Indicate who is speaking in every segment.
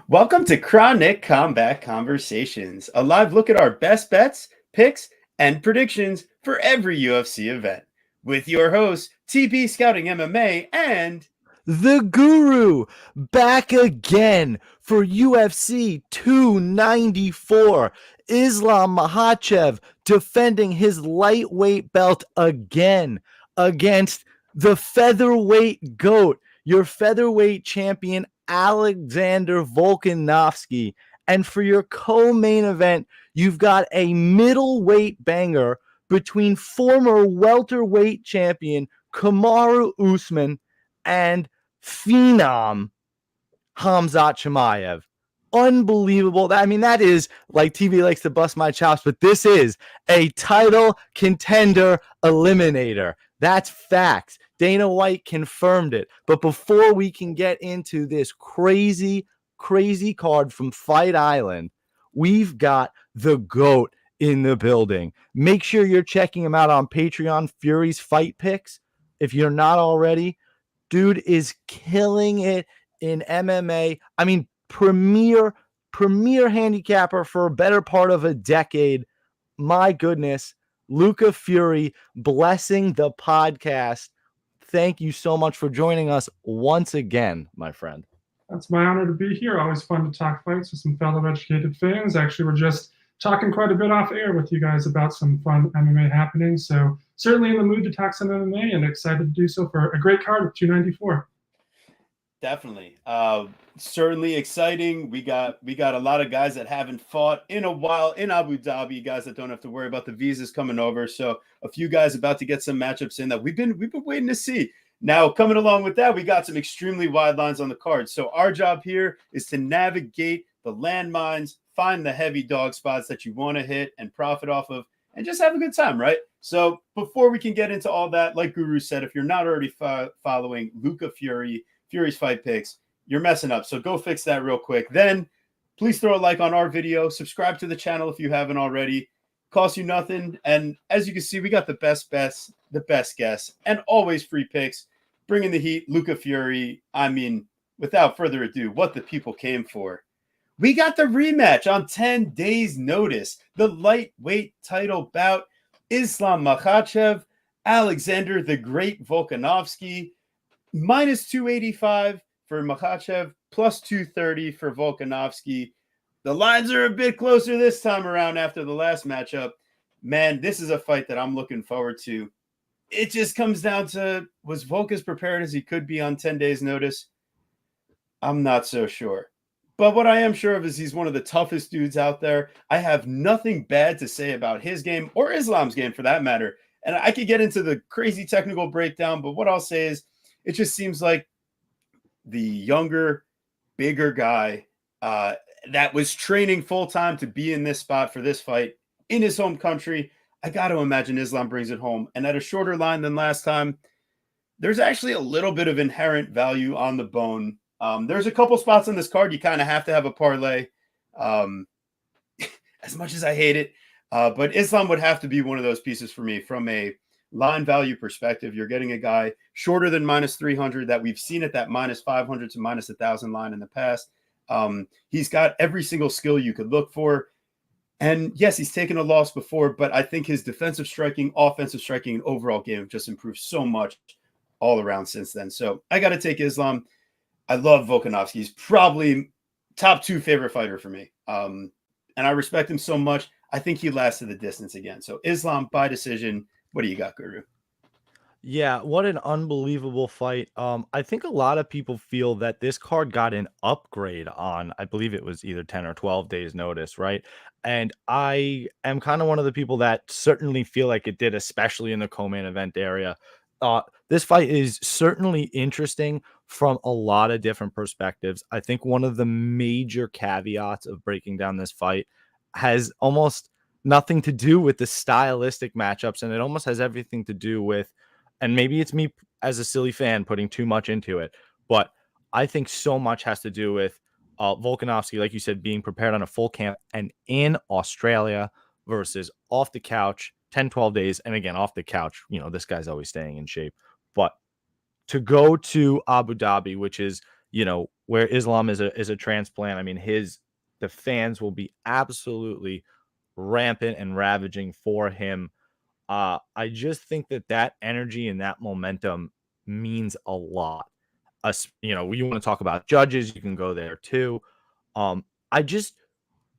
Speaker 1: Welcome to Chronic Combat Conversations, a live look at our best bets, picks, and predictions for every UFC event. With your hosts, TB Scouting MMA and
Speaker 2: The Guru back again for UFC 294. Islam Makhachev defending his lightweight belt again against the featherweight GOAT, your featherweight champion, Alexander Volkanovski. And for your co-main event, you've got a middleweight banger between former welterweight champion Kamaru Usman and phenom Khamzat Chimaev. Unbelievable. I mean, that is like TV likes to bust my chops, but this is a title contender eliminator. That's facts. Dana White confirmed it. But before we can get into this crazy card from Fight Island, we've got the GOAT in the building. Make sure you're checking him out on Patreon, Fury's Fight Picks. If you're not already, dude is killing it in MMA. I mean, premier handicapper for a better part of a decade. My goodness, Luca Fury blessing the podcast. Thank you so much for joining us once again, my friend.
Speaker 3: That's my honor to be here. Always fun to talk fights with some fellow educated fans. Actually, we're just talking quite a bit off air with you guys about some fun MMA happenings. So certainly in the mood to talk some MMA and excited to do so for a great card with 294.
Speaker 1: Definitely. Certainly exciting. We got a lot of guys that haven't fought in a while in Abu Dhabi, guys that don't have to worry about the visas coming over. So a few guys about to get some matchups in that we've been waiting to see. Now, coming along with that, we got some extremely wide lines on the card. So our job here is to navigate the landmines, find the heavy dog spots that you want to hit and profit off of, and just have a good time, right? So before we can get into all that, like Guru said, if you're not already following Luca Fury's Fight Picks, you're messing up. So go fix that real quick. Then please throw a like on our video. Subscribe to the channel if you haven't already. Costs you nothing. And as you can see, we got the best bets, the best guests, and always free picks. Bringing the heat, Luca Fury. I mean, without further ado, what the people came for. We got the rematch on 10 days' notice. The lightweight title bout. Islam Makhachev, Alexander the Great Volkanovski. Minus 285 for Makhachev, plus 230 for Volkanovski. The lines are a bit closer this time around after the last matchup. Man, this is a fight that I'm looking forward to. It just comes down to, was Volk as prepared as he could be on 10 days' notice? I'm not so sure. But what I am sure of is he's one of the toughest dudes out there. I have nothing bad to say about his game or Islam's game for that matter. And I could get into the crazy technical breakdown, but what I'll say is it just seems like the younger, bigger guy that was training full-time to be in this spot for this fight in his home country. I got to imagine Islam brings it home. And at a shorter line than last time, there's actually a little bit of inherent value on the bone. There's a couple spots on this card you kind of have to have a parlay. As much as I hate it, but Islam would have to be one of those pieces for me from a line value perspective. You're getting a guy shorter than minus 300 that we've seen at that minus 500 to minus 1,000 line in the past. He's got every single skill you could look for. And yes, he's taken a loss before, but I think his defensive striking, offensive striking, and overall game have just improved so much all around since then. So I got to take Islam. I love Volkanovski. He's probably top 2 favorite fighter for me. And I respect him so much. I think he lasted the distance again. So Islam by decision. What do you got, Guru?
Speaker 2: Yeah, what an unbelievable fight. I think a lot of people feel that this card got an upgrade on, I believe it was either 10 or 12 days notice, right? And I am kind of one of the people that certainly feel like it did, especially in the co-main event area. This fight is certainly interesting from a lot of different perspectives. I think one of the major caveats of breaking down this fight has almost nothing to do with the stylistic matchups, and it almost has everything to do with, and maybe it's me as a silly fan putting too much into it, but I think so much has to do with Volkanovski, like you said, being prepared on a full camp and in Australia versus off the couch 10, 12 days. And again, off the couch, this guy's always staying in shape. But to go to Abu Dhabi, which is, where Islam is a transplant. I mean, the fans will be absolutely rampant and ravaging for him. I just think that energy and that momentum means a lot. You want to talk about judges, you can go there too.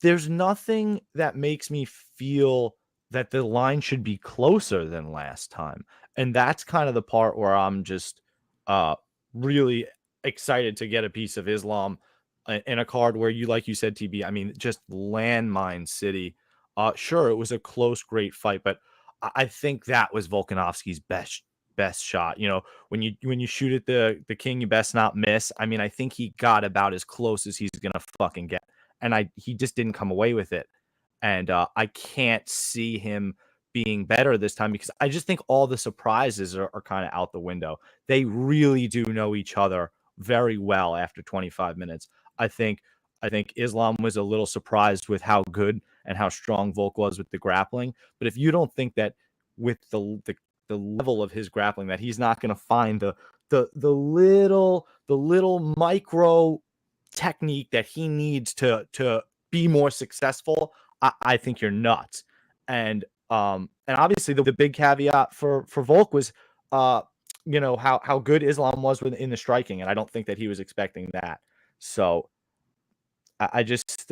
Speaker 2: There's nothing that makes me feel that the line should be closer than last time. And that's kind of the part where I'm just really excited to get a piece of Islam in a card where like you said, TB, I mean, just landmine city. Sure, it was a close, great fight, but I think that was Volkanovski's best shot. When you shoot at the king, you best not miss. I mean, I think he got about as close as he's gonna fucking get, and he just didn't come away with it. And I can't see him being better this time because I just think all the surprises are kind of out the window. They really do know each other very well after 25 minutes. I think Islam was a little surprised with how good and how strong Volk was with the grappling. But if you don't think that with the level of his grappling that he's not going to find the little micro technique that he needs to be more successful, I think you're nuts. And obviously the big caveat for Volk was how good Islam was in the striking, and I don't think that he was expecting that. So I just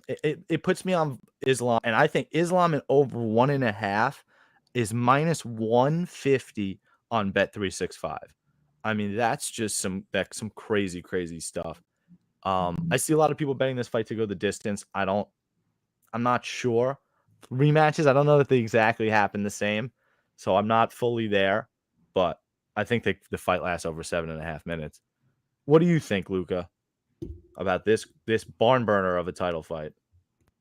Speaker 2: it puts me on Islam, and I think Islam in over 1.5 is -150 on Bet365. I mean, that's just some crazy stuff. I see a lot of people betting this fight to go the distance. I'm not sure. Rematches, I don't know that they exactly happen the same, so I'm not fully there, but I think the fight lasts over 7.5 minutes. What do you think, Luca, about this barn burner of a title fight?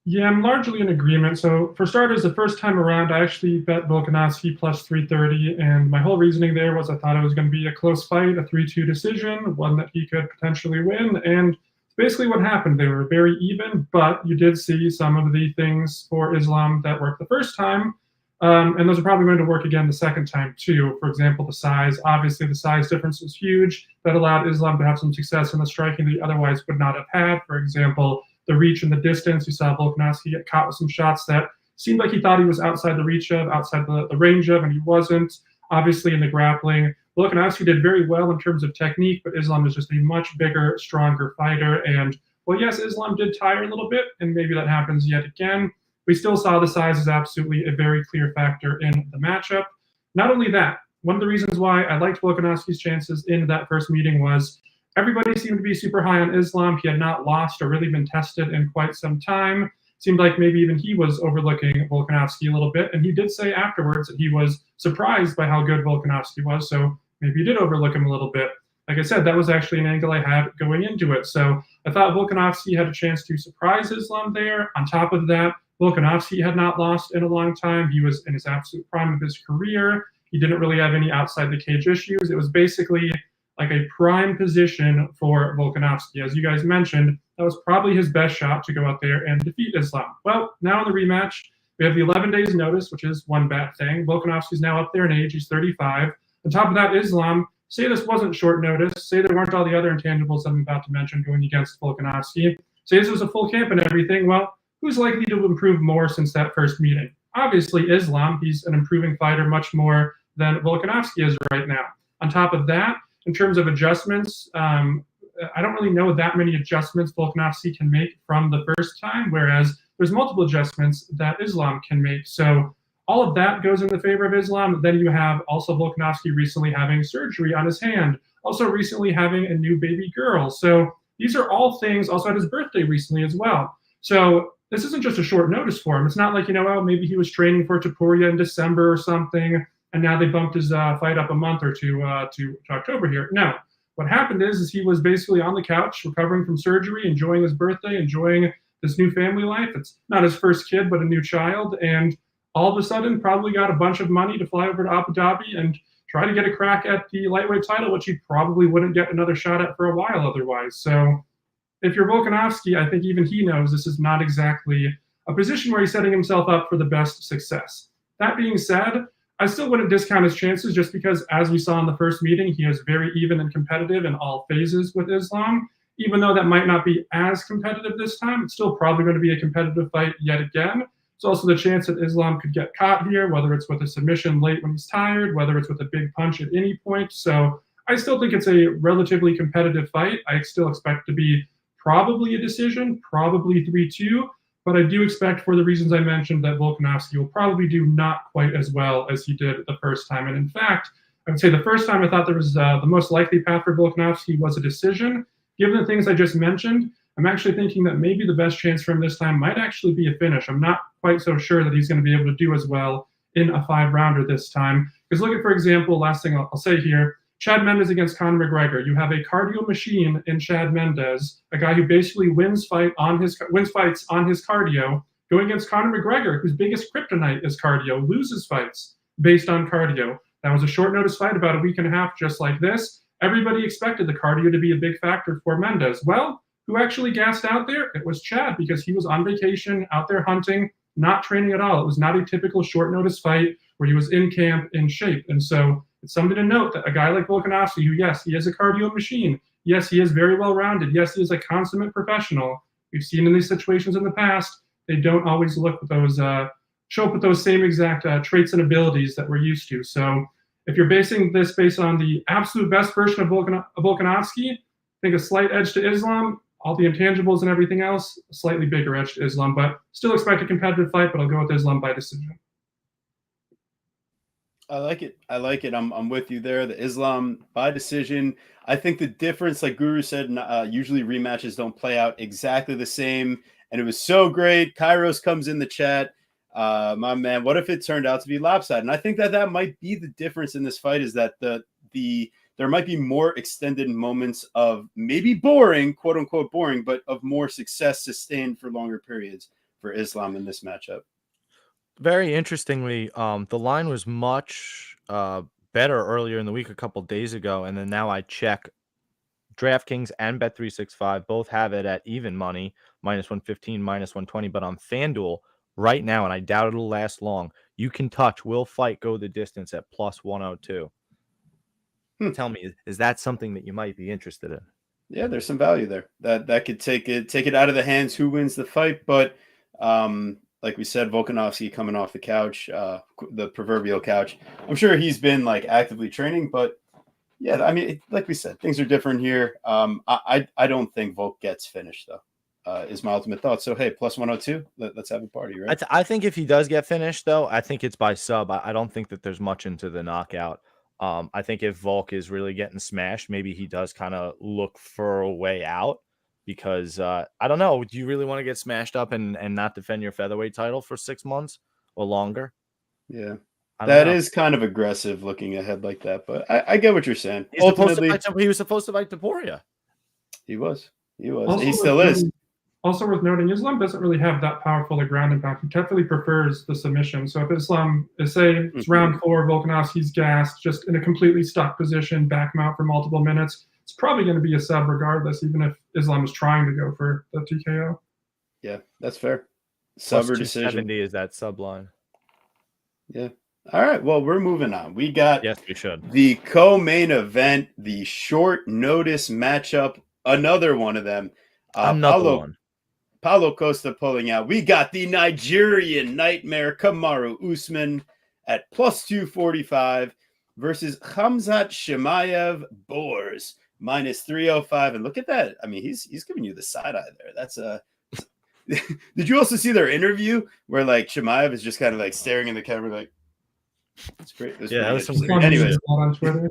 Speaker 3: Yeah, I'm largely in agreement. So for starters, the first time around, I actually bet Volkanovski plus 330, and my whole reasoning there was I thought it was going to be a close fight, a 3-2 decision, one that he could potentially win, and basically what happened. They were very even, but you did see some of the things for Islam that worked the first time, and those are probably going to work again the second time too. For example, the size. Obviously, the size difference was huge. That allowed Islam to have some success in the striking that he otherwise would not have had. For example, the reach and the distance. You saw Volkanovski get caught with some shots that seemed like he thought he was outside the reach of, outside the range of, and he wasn't. Obviously, in the grappling, Volkanovski did very well in terms of technique, but Islam is just a much bigger, stronger fighter. And, well, yes, Islam did tire a little bit, and maybe that happens yet again. We still saw the size is absolutely a very clear factor in the matchup. Not only that, one of the reasons why I liked Volkanovski's chances in that first meeting was everybody seemed to be super high on Islam. He had not lost or really been tested in quite some time. Seemed like maybe even he was overlooking Volkanovski a little bit. And he did say afterwards that he was surprised by how good Volkanovski was. So maybe he did overlook him a little bit. Like I said, that was actually an angle I had going into it. So I thought Volkanovski had a chance to surprise Islam there. On top of that, Volkanovski had not lost in a long time. He was in his absolute prime of his career. He didn't really have any outside the cage issues. It was basically like a prime position for Volkanovski. As you guys mentioned, that was probably his best shot to go out there and defeat Islam. Well, now in the rematch, we have the 11 days notice, which is one bad thing. Volkanovski's now up there in age. He's 35. On top of that, Islam, say this wasn't short notice, say there weren't all the other intangibles I'm about to mention going against Volkanovski, say this was a full camp and everything, well, who's likely to improve more since that first meeting? Obviously, Islam. He's an improving fighter much more than Volkanovski is right now. On top of that, in terms of adjustments, I don't really know that many adjustments Volkanovski can make from the first time, whereas there's multiple adjustments that Islam can make. So all of that goes in the favor of Islam. Then you have also Volkanovski recently having surgery on his hand, also recently having a new baby girl. So these are all things, also had his birthday recently as well. So this isn't just a short notice for him. It's not like, well, maybe he was training for Topuria in December or something, and now they bumped his fight up a month or two to October here. No, what happened is he was basically on the couch, recovering from surgery, enjoying his birthday, enjoying this new family life. It's not his first kid, but a new child. And all of a sudden, probably got a bunch of money to fly over to Abu Dhabi and try to get a crack at the lightweight title, which he probably wouldn't get another shot at for a while otherwise. So if you're Volkanovski, I think even he knows this is not exactly a position where he's setting himself up for the best success. That being said, I still wouldn't discount his chances just because, as we saw in the first meeting, he is very even and competitive in all phases with Islam. Even though that might not be as competitive this time, it's still probably going to be a competitive fight yet again. There's also the chance that Islam could get caught here, whether it's with a submission late when he's tired, whether it's with a big punch at any point. So I still think it's a relatively competitive fight. I still expect to be probably a decision, probably 3-2. But I do expect, for the reasons I mentioned, that Volkanovski will probably do not quite as well as he did the first time. And in fact, I would say the first time I thought there was the most likely path for Volkanovski was a decision. Given the things I just mentioned, I'm actually thinking that maybe the best chance for him this time might actually be a finish. I'm not quite so sure that he's going to be able to do as well in a 5-rounder this time. Because look at, for example, last thing I'll say here, Chad Mendes against Conor McGregor. You have a cardio machine in Chad Mendes, a guy who basically wins fights on his cardio, going against Conor McGregor, whose biggest kryptonite is cardio, loses fights based on cardio. That was a short notice fight about a week and a half, just like this. Everybody expected the cardio to be a big factor for Mendes. Well, who actually gassed out there? It was Chad, because he was on vacation, out there hunting, not training at all. It was not a typical short notice fight where he was in camp, in shape. And so it's something to note that a guy like Volkanovski, who, yes, he is a cardio machine. Yes, he is very well-rounded. Yes, he is a consummate professional. We've seen in these situations in the past, they don't always look with those, show up with those same exact traits and abilities that we're used to. So if you're basing this based on the absolute best version of Volkanovski, I think a slight edge to Islam, all the intangibles and everything else, a slightly bigger edge to Islam, but still expect a competitive fight, but I'll go with Islam by decision.
Speaker 1: I like it. I like it. I'm with you there. The Islam by decision. I think the difference, like Guru said, usually rematches don't play out exactly the same. And it was so great. Kairos comes in the chat. My man, what if it turned out to be lopsided? And I think that might be the difference in this fight, is that there might be more extended moments of maybe boring, quote unquote boring, but of more success sustained for longer periods for Islam in this matchup.
Speaker 2: Very interestingly, the line was much better earlier in the week, a couple days ago, and then now I check DraftKings and Bet365 both have it at even money, -115, -120, but on FanDuel right now, and I doubt it'll last long, you can touch will fight go the distance at +102. Tell me, is that something that you might be interested in?
Speaker 1: Yeah, there's some value there. That could take it out of the hands who wins the fight, but like we said, Volkanovski coming off the couch, the proverbial couch. I'm sure he's been like actively training, but yeah, I mean, like we said, things are different here. I don't think Volk gets finished though. Is my ultimate thought. So hey, +102, let's have a party, right?
Speaker 2: I think if he does get finished, though, I think it's by sub. I don't think that there's much into the knockout. I think if Volk is really getting smashed, maybe he does kind of look for a way out, because I don't know. Do you really want to get smashed up and not defend your featherweight title for 6 months or longer?
Speaker 1: Yeah, that is kind of aggressive looking ahead like that, but I get what you're saying.
Speaker 2: He was supposed to fight Topuria.
Speaker 1: He was.
Speaker 3: Also,
Speaker 1: he still is.
Speaker 3: Also worth noting, Islam doesn't really have that powerful a ground and pound. He definitely prefers the submission. So if Islam is, say, it's round 4, Volkanovski's gassed, just in a completely stuck position, back him out for multiple minutes, it's probably going to be a sub regardless, even if Islam is trying to go for the TKO.
Speaker 1: Yeah, that's fair. Sub or decision.
Speaker 2: 270 is that sub line.
Speaker 1: Yeah. All right. Well, we're moving on. We got
Speaker 2: we should.
Speaker 1: The co-main event, the short notice matchup, another one of them.
Speaker 2: Another one.
Speaker 1: Paulo Costa pulling out. We got the Nigerian nightmare Kamaru Usman at +245 versus Khamzat Chimaev Boers -305. And look at that. I mean, he's giving you the side eye there. That's Did you also see their interview where like Chimaev is just kind of like staring in the camera like, it's great.
Speaker 2: That was some
Speaker 1: anyways.
Speaker 3: On Twitter.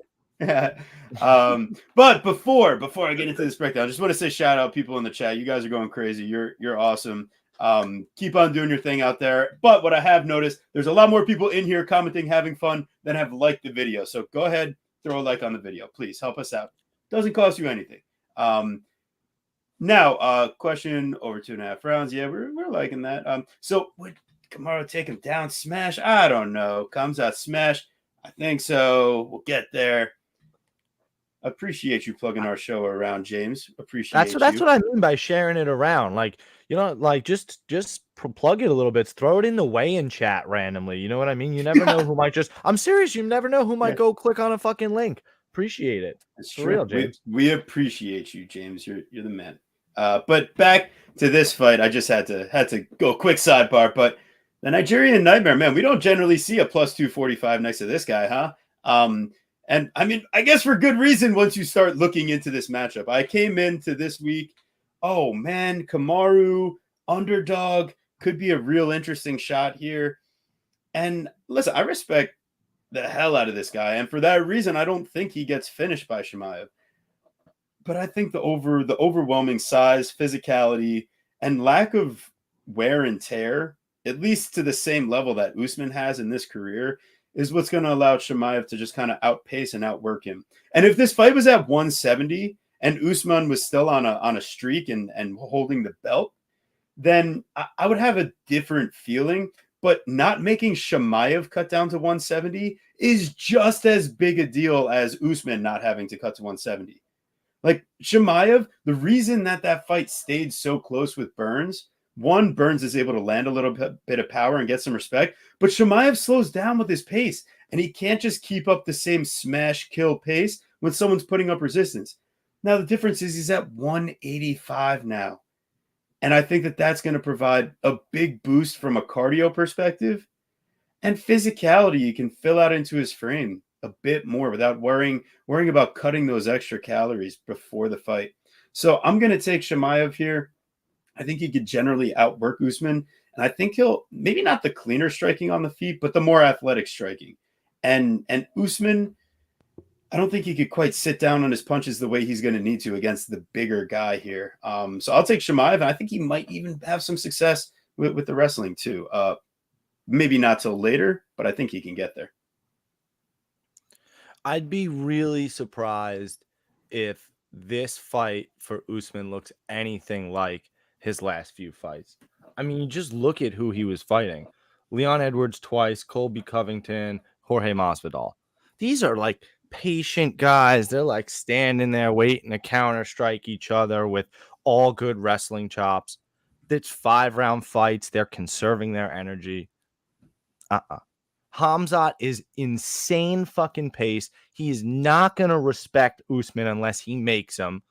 Speaker 1: But before I get into this breakdown, I just want to say shout out people in the chat. You guys are going crazy. You're awesome. Keep on doing your thing out there. But what I have noticed, there's a lot more people in here commenting, having fun, than have liked the video. So go ahead, throw a like on the video, please. Help us out. Doesn't cost you anything. Now, question over 2.5 rounds. Yeah, we're liking that. So would Kamaru take him down, smash? I don't know. Comes out smash. I think so. We'll get there. Appreciate you plugging our show around, James.
Speaker 2: That's
Speaker 1: Appreciate
Speaker 2: what
Speaker 1: you.
Speaker 2: I mean by sharing it around. Like, like just plug it a little bit, throw it in the weigh-in chat randomly. You know what I mean? You never know who might I'm serious, you never know who might go click on a fucking link. Appreciate it.
Speaker 1: That's
Speaker 2: For
Speaker 1: true.
Speaker 2: real, James.
Speaker 1: We appreciate you, James. You're the man. But back to this fight, I just had to go quick sidebar. But the Nigerian Nightmare, man, we don't generally see a plus 245 next to this guy, huh? And I mean, I guess for good reason once you start looking into this matchup. I came into this week, oh man, Kamaru, underdog, could be a real interesting shot here. And listen, I respect the hell out of this guy. And for that reason, I don't think he gets finished by Chimaev. But I think the overwhelming size, physicality, and lack of wear and tear, at least to the same level that Usman has in this career, is what's going to allow Chimaev to just kind of outpace and outwork him. And if this fight was at 170 and Usman was still on a streak and holding the belt, then I would have a different feeling. But not making Chimaev cut down to 170 is just as big a deal as Usman not having to cut to 170. Like Chimaev, the reason that fight stayed so close with Burns, one, Burns is able to land a little bit of power and get some respect, but Chimaev slows down with his pace, and he can't just keep up the same smash kill pace when someone's putting up resistance. Now, the difference is he's at 185 now. And I think that's going to provide a big boost from a cardio perspective. And physicality, you can fill out into his frame a bit more without worrying about cutting those extra calories before the fight. So I'm going to take Chimaev here. I think he could generally outwork Usman. And I think he'll maybe not the cleaner striking on the feet, but the more athletic striking. And Usman, I don't think he could quite sit down on his punches the way he's going to need to against the bigger guy here. So I'll take Chimaev, and I think he might even have some success with the wrestling too. Maybe not till later, but I think he can get there.
Speaker 2: I'd be really surprised if this fight for Usman looks anything like his last few fights. I mean, you just look at who he was fighting. Leon Edwards twice, Colby Covington, Jorge Masvidal. These are like patient guys. They're like standing there waiting to counter strike each other with all good wrestling chops. It's 5-round fights. They're conserving their energy. Khamzat is insane fucking pace. He is not going to respect Usman unless he makes him.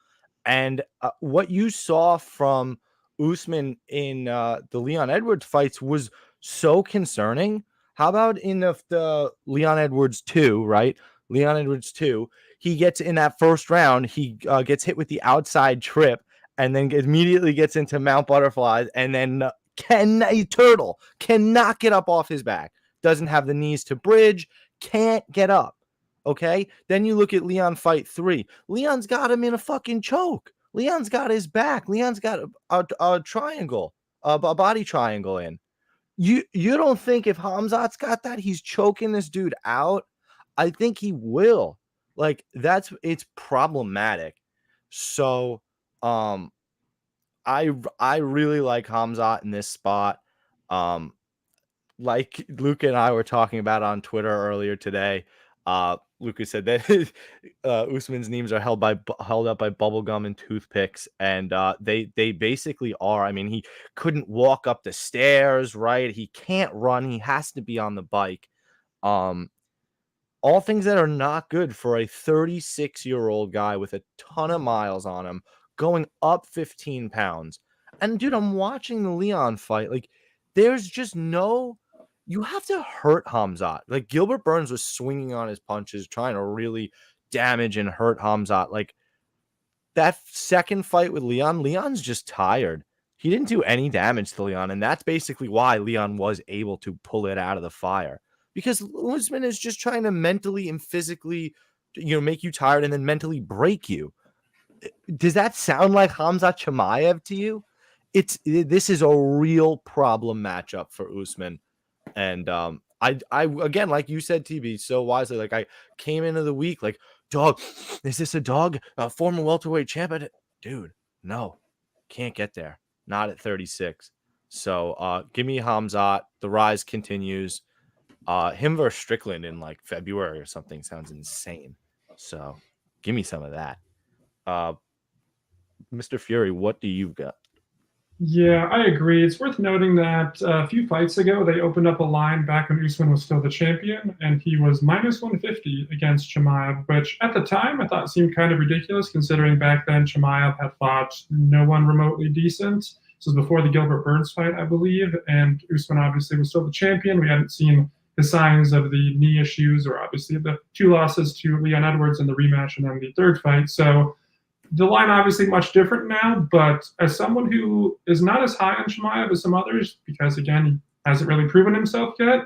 Speaker 2: And what you saw from Usman in the Leon Edwards fights was so concerning. How about in the Leon Edwards 2, right? Leon Edwards 2, he gets in that first round, he gets hit with the outside trip and then immediately gets into Mount Butterflies, and then a turtle cannot get up off his back. Doesn't have the knees to bridge, can't get up. Okay. Then you look at Leon fight 3. Leon's got him in a fucking choke. Leon's got his back. Leon's got a triangle, a body triangle in. You don't think if Khamzat's got that, he's choking this dude out? I think he will. Like, it's problematic. So, I really like Khamzat in this spot. Like Luca and I were talking about on Twitter earlier today, Luca said that Usman's knees are held up by bubblegum and toothpicks, and they basically are. I mean, he couldn't walk up the stairs, right? He can't run. He has to be on the bike. All things that are not good for a 36-year-old guy with a ton of miles on him, going up 15 pounds. And dude, I'm watching the Leon fight. Like, there's just no. You have to hurt Khamzat. Like, Gilbert Burns was swinging on his punches, trying to really damage and hurt Khamzat. Like, that second fight with Leon's just tired. He didn't do any damage to Leon, and that's basically why Leon was able to pull it out of the fire. Because Usman is just trying to mentally and physically, make you tired and then mentally break you. Does that sound like Khamzat Chimaev to you? This is a real problem matchup for Usman. And I again, like you said, TB, so wisely, like I came into the week like, dog, is this a dog? A former welterweight champ? Dude, no, can't get there. Not at 36. So give me Khamzat. The rise continues. Him versus Strickland in like February or something sounds insane. So Give me some of that. Mr. Fury, what do you got?
Speaker 3: Yeah, I agree. It's worth noting that a few fights ago, they opened up a line back when Usman was still the champion, and he was minus 150 against Chimaev, which at the time I thought seemed kind of ridiculous, considering back then Chimaev had fought no one remotely decent. This was before the Gilbert Burns fight, I believe, and Usman obviously was still the champion. We hadn't seen the signs of the knee issues or obviously the 2 losses to Leon Edwards in the rematch and then the third fight. So the line obviously much different now, but as someone who is not as high on Chimaev as some others, because again, he hasn't really proven himself yet,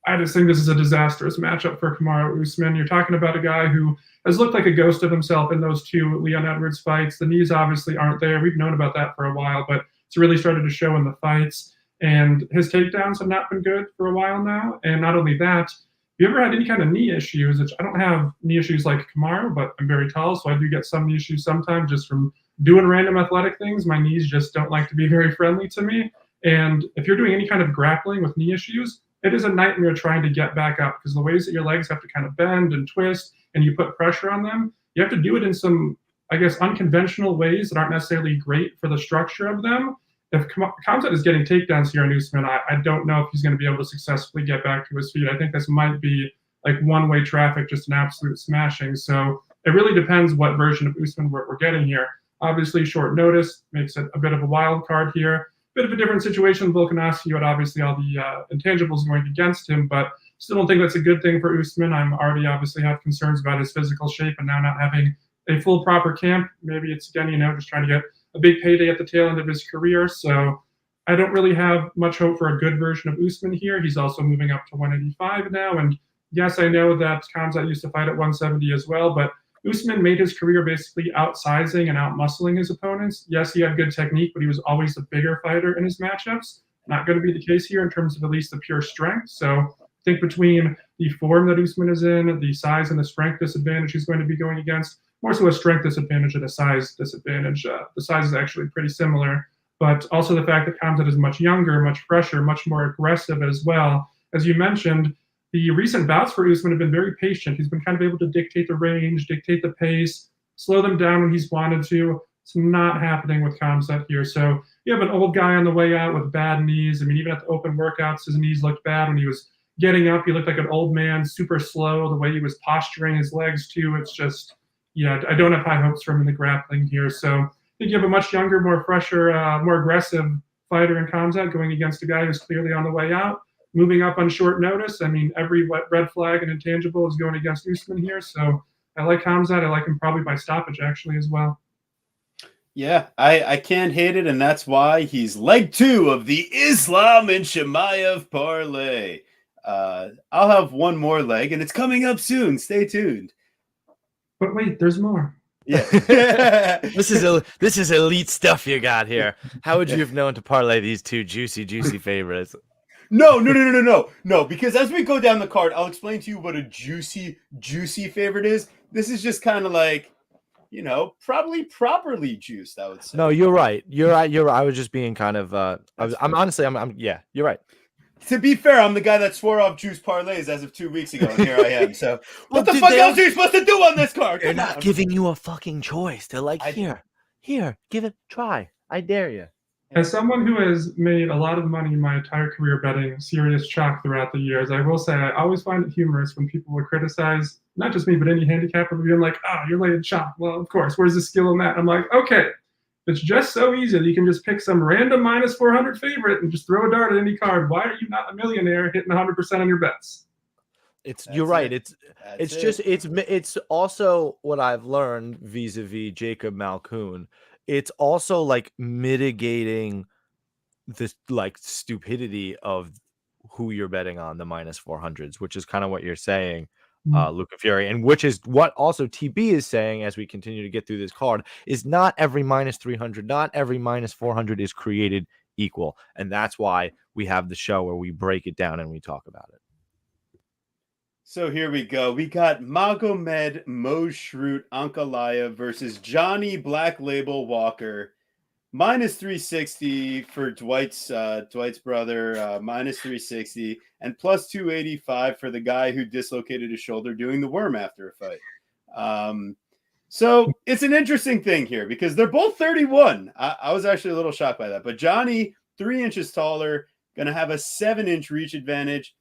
Speaker 3: I just think this is a disastrous matchup for Kamaru Usman. You're talking about a guy who has looked like a ghost of himself in those 2 Leon Edwards fights. The knees obviously aren't there. We've known about that for a while, but it's really started to show in the fights. And his takedowns have not been good for a while now. And not only that, if you ever had any kind of knee issues, which I don't have knee issues like Kamaru, but I'm very tall, so I do get some knee issues sometimes just from doing random athletic things. My knees just don't like to be very friendly to me. And if you're doing any kind of grappling with knee issues, it is a nightmare trying to get back up because the ways that your legs have to kind of bend and twist and you put pressure on them, you have to do it in some, I guess, unconventional ways that aren't necessarily great for the structure of them. If Khamzat is getting takedowns here on Usman, I don't know if he's going to be able to successfully get back to his feet. I think this might be like one-way traffic, just an absolute smashing. So it really depends what version of Usman we're getting here. Obviously, short notice makes it a bit of a wild card here. Bit of a different situation. Volkanovski had obviously all the intangibles going against him, but still don't think that's a good thing for Usman. I'm already obviously have concerns about his physical shape and now not having a full proper camp. Maybe it's, again, just trying to get a big payday at the tail end of his career. So I don't really have much hope for a good version of Usman here. He's also moving up to 185 now. And yes, I know that Khamzat used to fight at 170 as well, but Usman made his career basically outsizing and outmuscling his opponents. Yes, he had good technique, but he was always the bigger fighter in his matchups. Not going to be the case here in terms of at least the pure strength. So I think between the form that Usman is in, the size and the strength disadvantage he's going to be going against, more so a strength disadvantage than a size disadvantage. The size is actually pretty similar, but also the fact that Khamzat is much younger, much fresher, much more aggressive as well. As you mentioned, the recent bouts for Usman have been very patient. He's been kind of able to dictate the range, dictate the pace, slow them down when he's wanted to. It's not happening with Khamzat here. So you have an old guy on the way out with bad knees. I mean, even at the open workouts, his knees looked bad when he was getting up. He looked like an old man, super slow, the way he was posturing his legs too. It's just, yeah, I don't have high hopes for him in the grappling here. So I think you have a much younger, more fresher, more aggressive fighter in Khamzat going against a guy who's clearly on the way out, moving up on short notice. I mean, every red flag and intangible is going against Usman here. So I like Khamzat. I like him probably by stoppage actually as well.
Speaker 1: Yeah, I can't hate it, and that's why he's leg 2 of the Islam and Chimaev parlay. I'll have one more leg, and it's coming up soon. Stay tuned.
Speaker 3: But wait, there's more.
Speaker 1: Yeah.
Speaker 2: This is elite stuff you got here. How would you have known to parlay these 2 juicy favorites?
Speaker 1: No, because as we go down the card, I'll explain to you what a juicy favorite is. This is just kind of like, probably properly juiced, I would say.
Speaker 2: No, you're right. I was just being kind of yeah, you're right.
Speaker 1: To be fair, I'm the guy that swore off juice parlays as of 2 weeks ago, and here I am. So what the fuck else are you supposed to do on this card?
Speaker 2: They're not giving you a fucking choice. They're like, here, give it a try. I dare you.
Speaker 3: As someone who has made a lot of money in my entire career betting serious chalk throughout the years, I will say I always find it humorous when people would criticize, not just me, but any handicapper, being like, oh, you're laying chalk. Well, of course, where's the skill in that? I'm like, okay, it's just so easy that you can just pick some random minus 400 favorite and just throw a dart at any card. Why are you not a millionaire hitting 100% on your bets?
Speaker 2: You're right. It's also what I've learned vis-a-vis Jacob Malkoon. It's also like mitigating this like stupidity of who you're betting on the minus 400s, which is kind of what you're saying, Luca Fury, and which is what also TB is saying as we continue to get through this card, is not every minus 300, not every minus 400 is created equal. And that's why we have the show where we break it down and we talk about it.
Speaker 1: So here we go. We got Magomed Moshrut Ankalaev versus Johnny Black Label Walker. Minus 360 for Dwight's brother, minus 360, and plus 285 for the guy who dislocated his shoulder doing the worm after a fight. So it's an interesting thing here because they're both 31. I was actually a little shocked by that. But Johnny, 3 inches taller, going to have a 7-inch reach advantage.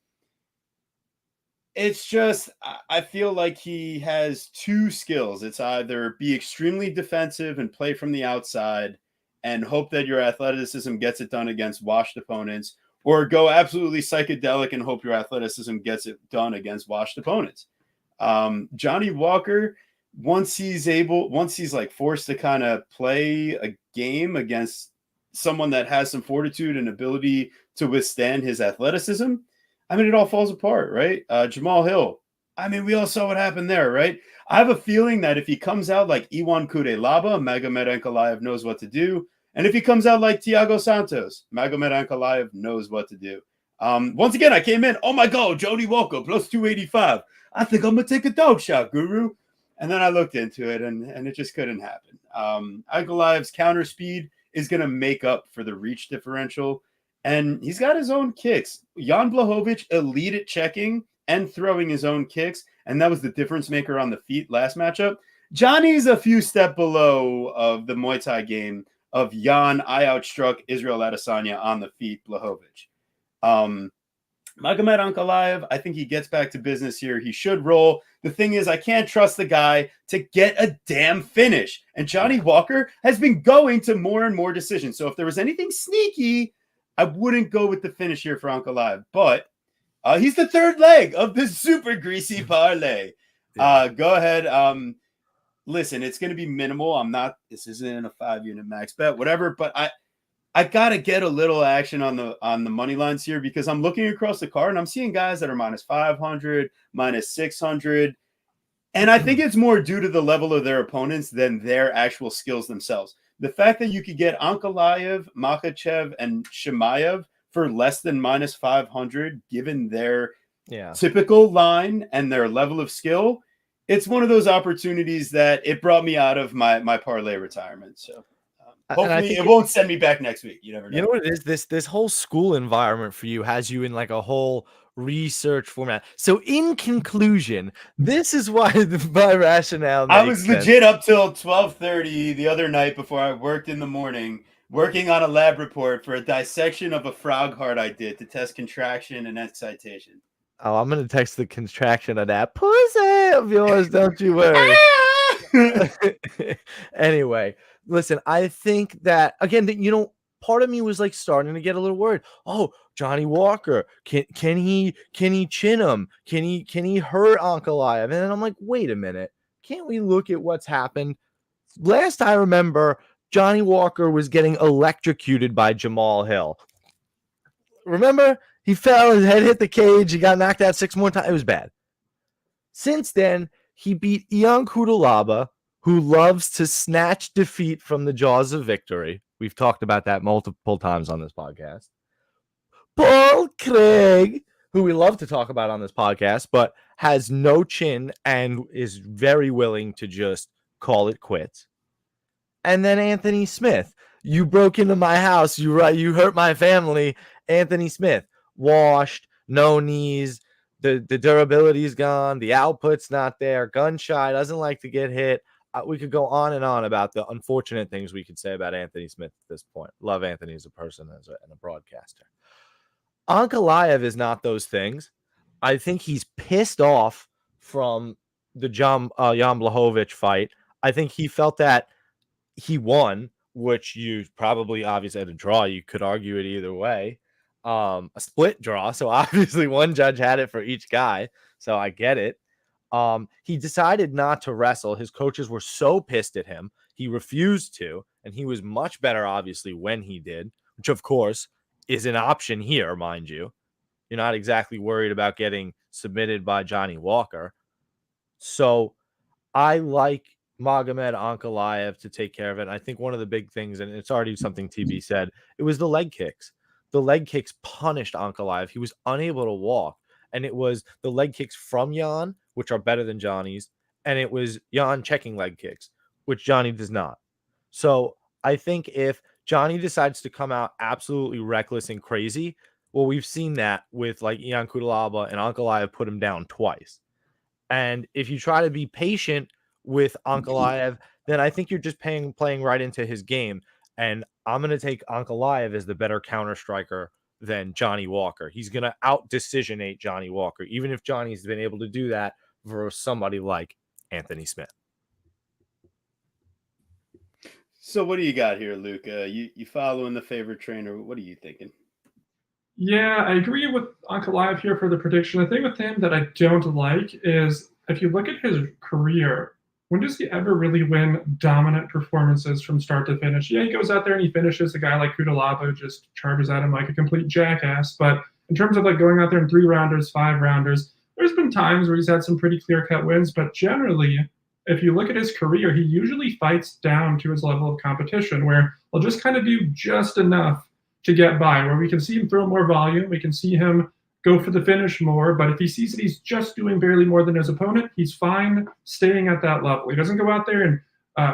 Speaker 1: It's just, I feel like he has 2 skills. It's either be extremely defensive and play from the outside and hope that your athleticism gets it done against washed opponents, or go absolutely psychedelic and hope your athleticism gets it done against washed opponents. Johnny Walker, once he's like forced to kind of play a game against someone that has some fortitude and ability to withstand his athleticism, I mean, it all falls apart, right? Jamal Hill, I mean, we all saw what happened there, right? I have a feeling that if he comes out like Iwan Kudelaba, Magomed Ankalaev knows what to do. And if he comes out like Thiago Santos, Magomed Ankalaev knows what to do. Once again, I came in, oh my God, Jody Walker, plus 285. I think I'm going to take a dog shot, Guru. And then I looked into it, and it just couldn't happen. Ankalaev's counter speed is going to make up for the reach differential. And he's got his own kicks. Jan Blachowicz, elite at checking and throwing his own kicks. And that was the difference maker on the feet last matchup. Johnny's a few steps below of the Muay Thai game of Jan. I outstruck Israel Adesanya on the feet, Blachowicz. Magomed Ankalaev, I think he gets back to business here. He should roll. The thing is, I can't trust the guy to get a damn finish. And Johnny Walker has been going to more and more decisions. So if there was anything sneaky, I wouldn't go with the finish here for Ankalaev. But he's the third leg of the super greasy parlay. Go ahead. Listen, it's going to be minimal. This isn't a 5-unit max bet, whatever. But I got to get a little action on the money lines here because I'm looking across the card and I'm seeing guys that are minus 500, minus 600. And I think it's more due to the level of their opponents than their actual skills themselves. The fact that you could get Ankalaev, Makhachev, and Chimaev for less than minus 500, given their typical line and their level of skill, it's one of those opportunities that it brought me out of my parlay retirement. So hopefully it won't send me back next week. You never know.
Speaker 2: You know what it is? This whole school environment for you has you in like a whole research format. So in conclusion, this is why my rationale makes
Speaker 1: I was legit up till 12:30 the other night before I worked in the morning, working on a lab report for a dissection of a frog heart I did to test contraction and excitation.
Speaker 2: Oh, I'm gonna text the contraction of that pussy of yours, don't you worry. Anyway, listen, I think that again, part of me was like starting to get a little worried. Oh, Johnny Walker, can he chin him? Can he hurt Ankalaev? And then I'm like, wait a minute, can't we look at what's happened? Last I remember, Johnny Walker was getting electrocuted by Jamal Hill. Remember? He fell, his head hit the cage, he got knocked out 6 more times. It was bad. Since then, he beat Ion Kudelaba, who loves to snatch defeat from the jaws of victory. We've talked about that multiple times on this podcast. Paul Craig, who we love to talk about on this podcast, but has no chin and is very willing to just call it quits. And then Anthony Smith. You broke into my house. You hurt my family. Anthony Smith. Washed, no knees. The durability is gone. The output's not there. Gun shy, doesn't like to get hit. We could go on and on about the unfortunate things we could say about Anthony Smith at this point. Love Anthony as a person and a broadcaster. Ankalaev is not those things. I think he's pissed off from the Jan Blachowicz fight. I think he felt that he won, which you probably obviously had a draw. You could argue it either way. A split draw. So obviously one judge had it for each guy. So I get it. He decided not to wrestle. His coaches were so pissed at him. He refused to, and he was much better, obviously, when he did, which of course is an option here, mind you. You're not exactly worried about getting submitted by Johnny Walker. So I like Magomed Ankalaev to take care of it. I think one of the big things, and it's already something TB said, it was the leg kicks. The leg kicks punished Ankalaev. He was unable to walk. And it was the leg kicks from Jan, which are better than Johnny's. And it was Jan checking leg kicks, which Johnny does not. So I think if Johnny decides to come out absolutely reckless and crazy, well, we've seen that with like Ion Kudelaba and Ankalaev put him down twice. And if you try to be patient with Ankalaev, then I think you're just playing right into his game. And I'm going to take Ankalaev as the better counter striker than Johnny Walker. He's going to out decisionate Johnny Walker, even if Johnny's been able to do that for somebody like Anthony Smith.
Speaker 1: So what do you got here, Luca? You following the favorite trainer? What are you thinking?
Speaker 3: Yeah, I agree with Ankalaev here for the prediction. The thing with him that I don't like is if you look at his career, when does he ever really win dominant performances from start to finish? Yeah, he goes out there and he finishes. A guy like Kudalaba just charges at him like a complete jackass. But in terms of like going out there in 3-rounders, 5-rounders, there's been times where he's had some pretty clear-cut wins. But generally, if you look at his career, he usually fights down to his level of competition where he'll just kind of do just enough to get by, where we can see him throw more volume. We can see him go for the finish more, but if he sees that he's just doing barely more than his opponent, he's fine staying at that level. He doesn't go out there and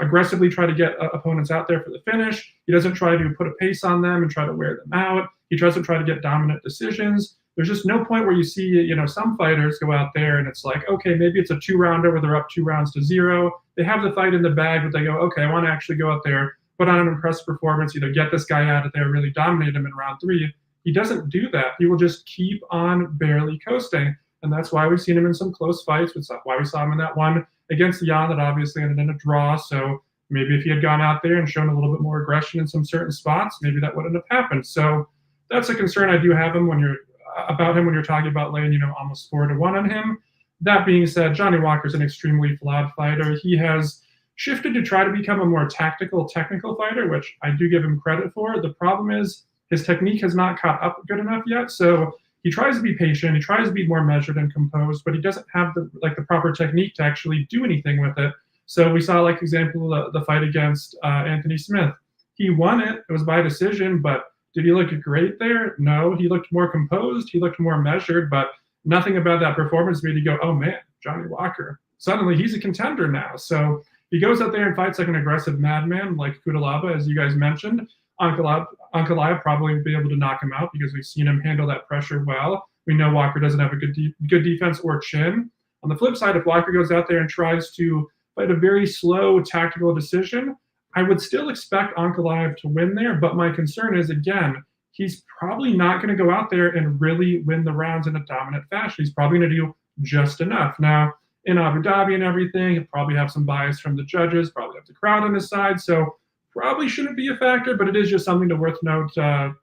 Speaker 3: aggressively try to get opponents out there for the finish. He doesn't try to put a pace on them and try to wear them out. He doesn't try to get dominant decisions. There's just no point where you see, some fighters go out there and it's like, okay, maybe it's a 2-rounder where they're up 2-0. They have the fight in the bag, but they go, okay, I want to actually go out there, put on an impressive performance, either get this guy out of there, really dominate him in round 3. He doesn't do that. He will just keep on barely coasting. And that's why we've seen him in some close fights. That's why we saw him in that one against Jan that obviously ended in a draw. So maybe if he had gone out there and shown a little bit more aggression in some certain spots, maybe that wouldn't have happened. So that's a concern I do have when you're talking about laying, almost 4-1 on him. That being said, Johnny Walker's an extremely flawed fighter. He has shifted to try to become a more technical fighter, which I do give him credit for. The problem is his technique has not caught up good enough yet. So he tries to be patient. He tries to be more measured and composed, but he doesn't have the proper technique to actually do anything with it. So we saw, like, example, the fight against Anthony Smith. He won it. It was by decision, but did he look great there? No. He looked more composed. He looked more measured, but nothing about that performance made you go, oh, man, Johnny Walker. Suddenly he's a contender now. So he goes out there and fights like an aggressive madman, like Kudalaba, as you guys mentioned. Ankalaev probably will be able to knock him out because we've seen him handle that pressure well. We know Walker doesn't have a good defense or chin. On the flip side, if Walker goes out there and tries to fight a very slow tactical decision, I would still expect Ankalaev to win there. But my concern is, again, he's probably not going to go out there and really win the rounds in a dominant fashion. He's probably going to do just enough. Now, in Abu Dhabi and everything, he'll probably have some bias from the judges, probably have the crowd on his side. So probably shouldn't be a factor, but it is just something to worth note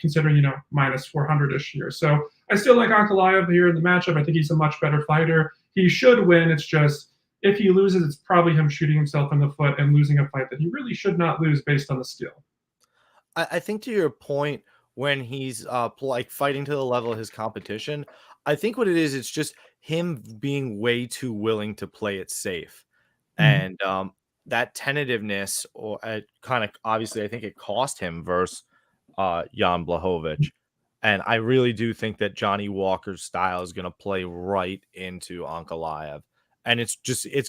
Speaker 3: considering, minus 400-ish here. So I still like Ankalaev here in the matchup. I think he's a much better fighter. He should win. It's just if he loses, it's probably him shooting himself in the foot and losing a fight that he really should not lose based on the skill.
Speaker 2: I think to your point, when he's fighting to the level of his competition, I think what it is, it's just him being way too willing to play it safe. Mm-hmm. And that tentativeness, or kind of obviously, I think it cost him versus Jan Blachowicz. And I really do think that Johnny Walker's style is going to play right into Ankalaev. And it's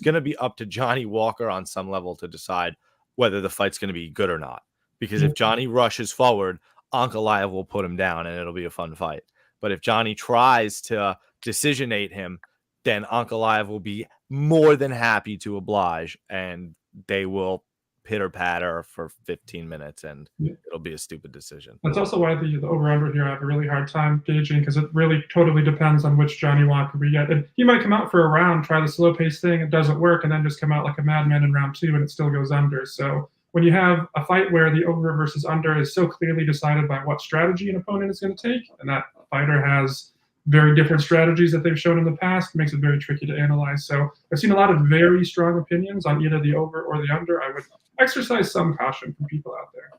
Speaker 2: going to be up to Johnny Walker on some level to decide whether the fight's going to be good or not. Because if Johnny rushes forward, Ankalaev will put him down and it'll be a fun fight. But if Johnny tries to decisionate him, then Ankalaev will be more than happy to oblige, and they will pitter-patter for 15 minutes, and it'll be a stupid decision.
Speaker 3: That's also why the over-under here I have a really hard time gauging, because it really totally depends on which Johnny Walker we get. And he might come out for a round, try the slow-paced thing, it doesn't work, and then just come out like a madman in round 2, and it still goes under. So when you have a fight where the over versus under is so clearly decided by what strategy an opponent is going to take, and that fighter has very different strategies that they've shown in the past, makes it very tricky to analyze. So I've seen a lot of very strong opinions on either the over or the under. I would exercise some caution from people out there.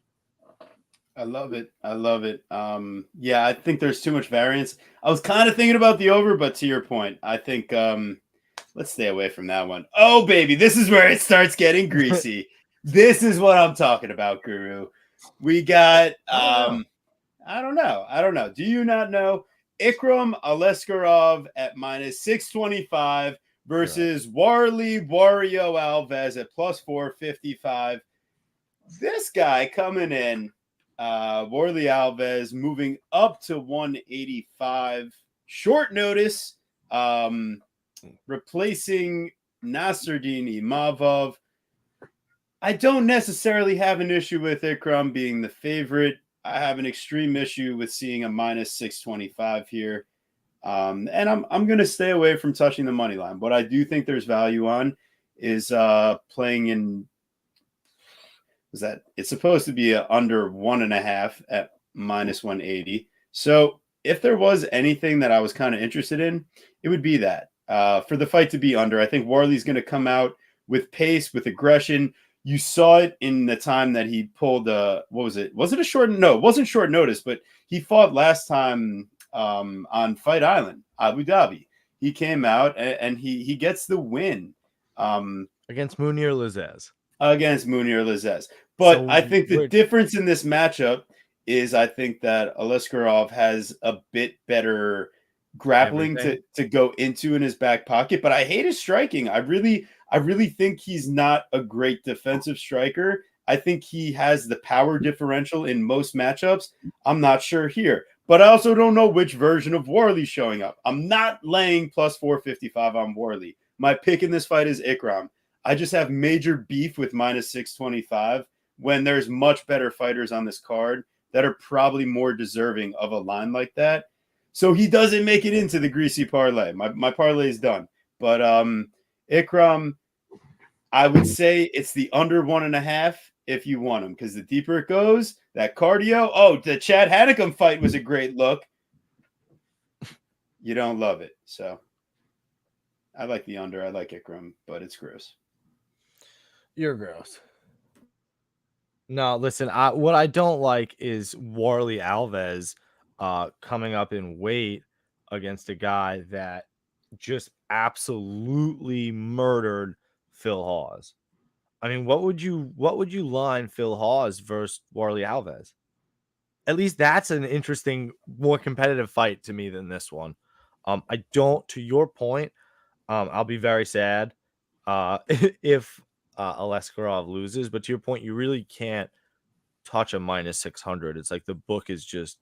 Speaker 1: I love it. Yeah, I think there's too much variance. I was kind of thinking about the over, but to your point, I think let's stay away from that one. Oh, baby, this is where it starts getting greasy. This is what I'm talking about, Guru. We got I don't know. Do you not know? Ikram Aliskerov at minus 625 versus Wario Alves at plus 455. This guy coming in, Wario Alves moving up to 185. Short notice, replacing Nasruddin Imavov. I don't necessarily have an issue with Ikram being the favorite. I have an extreme issue with seeing a minus 625 here. And I'm going to stay away from touching the money line. What I do think there's value on is playing in, is that it's supposed to be under 1.5 at minus 180. So if there was anything that I was kind of interested in, it would be that. For the fight to be under, I think Warley's going to come out with pace, with aggression. You saw it in the time that he pulled what was it? Was it a short? No, it wasn't short notice, but he fought last time on Fight Island, Abu Dhabi. He came out and he gets the win
Speaker 2: against Munir Lazzez.
Speaker 1: But
Speaker 2: So
Speaker 1: I think the difference in this matchup is I think that Aliskerov has a bit better grappling to go into in his back pocket. But I hate his striking. I really think he's not a great defensive striker. I think he has the power differential in most matchups. I'm not sure here. But I also don't know which version of Warley's showing up. I'm not laying plus 455 on Warley. My pick in this fight is Ikram. I just have major beef with minus 625 when there's much better fighters on this card that are probably more deserving of a line like that. So he doesn't make it into the greasy parlay. My parlay is done. But Ikram, I would say it's the under 1.5 if you want him, because the deeper it goes, that cardio. Oh, the Chad Hanekom fight was a great look. You don't love it. So I like the under. I like Ikram, but it's gross.
Speaker 2: You're gross. No, listen, what I don't like is Warley Alves coming up in weight against a guy that just absolutely murdered Phil Hawes. I mean, what would you line Phil Hawes versus Warley Alves? At least that's an interesting, more competitive fight to me than this one. I don't, to your point, I'll be very sad if Aliskerov loses, but to your point, you really can't touch a minus 600. It's like the book is just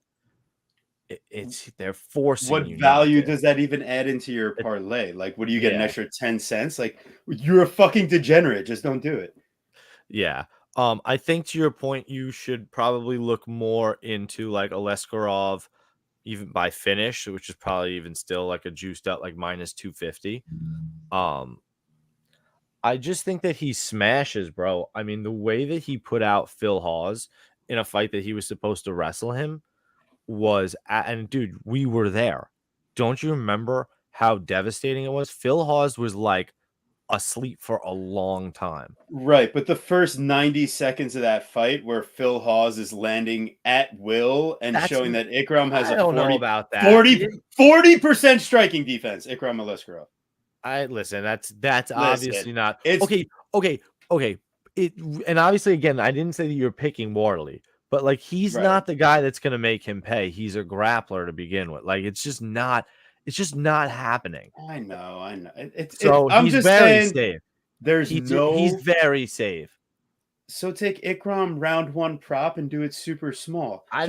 Speaker 2: they're forcing
Speaker 1: what
Speaker 2: you.
Speaker 1: What value does that even add into your parlay? Like, what do you get, an extra 10 cents? Like, you're a fucking degenerate. Just don't do it.
Speaker 2: Yeah. I think to your point, you should probably look more into like Aliskerov even by finish, which is probably even still like a juiced up like minus 250. I just think that he smashes, bro. I mean, the way that he put out Phil Hawes in a fight that he was supposed to wrestle him was, and dude, we were there. Don't you remember how devastating it was? Phil Hawes was like asleep for a long time.
Speaker 1: Right, but the first 90 seconds of that fight where Phil Hawes is landing at will and showing that Ikram has a 40% striking defense, Ikram Aliskerov.
Speaker 2: That's obviously not okay. And obviously, again, I didn't say that you're picking Warley, but like he's not the guy that's going to make him pay. He's a grappler to begin with. Like it's just not happening.
Speaker 1: I know.
Speaker 2: I'm just very safe.
Speaker 1: He's
Speaker 2: very safe.
Speaker 1: So take Ikram round one prop and do it super small.
Speaker 2: I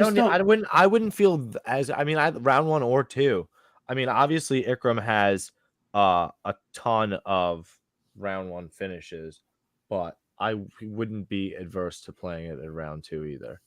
Speaker 2: wouldn't feel as, I mean, round one or two. I mean, obviously Ikram has a ton of round one finishes, but I wouldn't be adverse to playing it at round two either.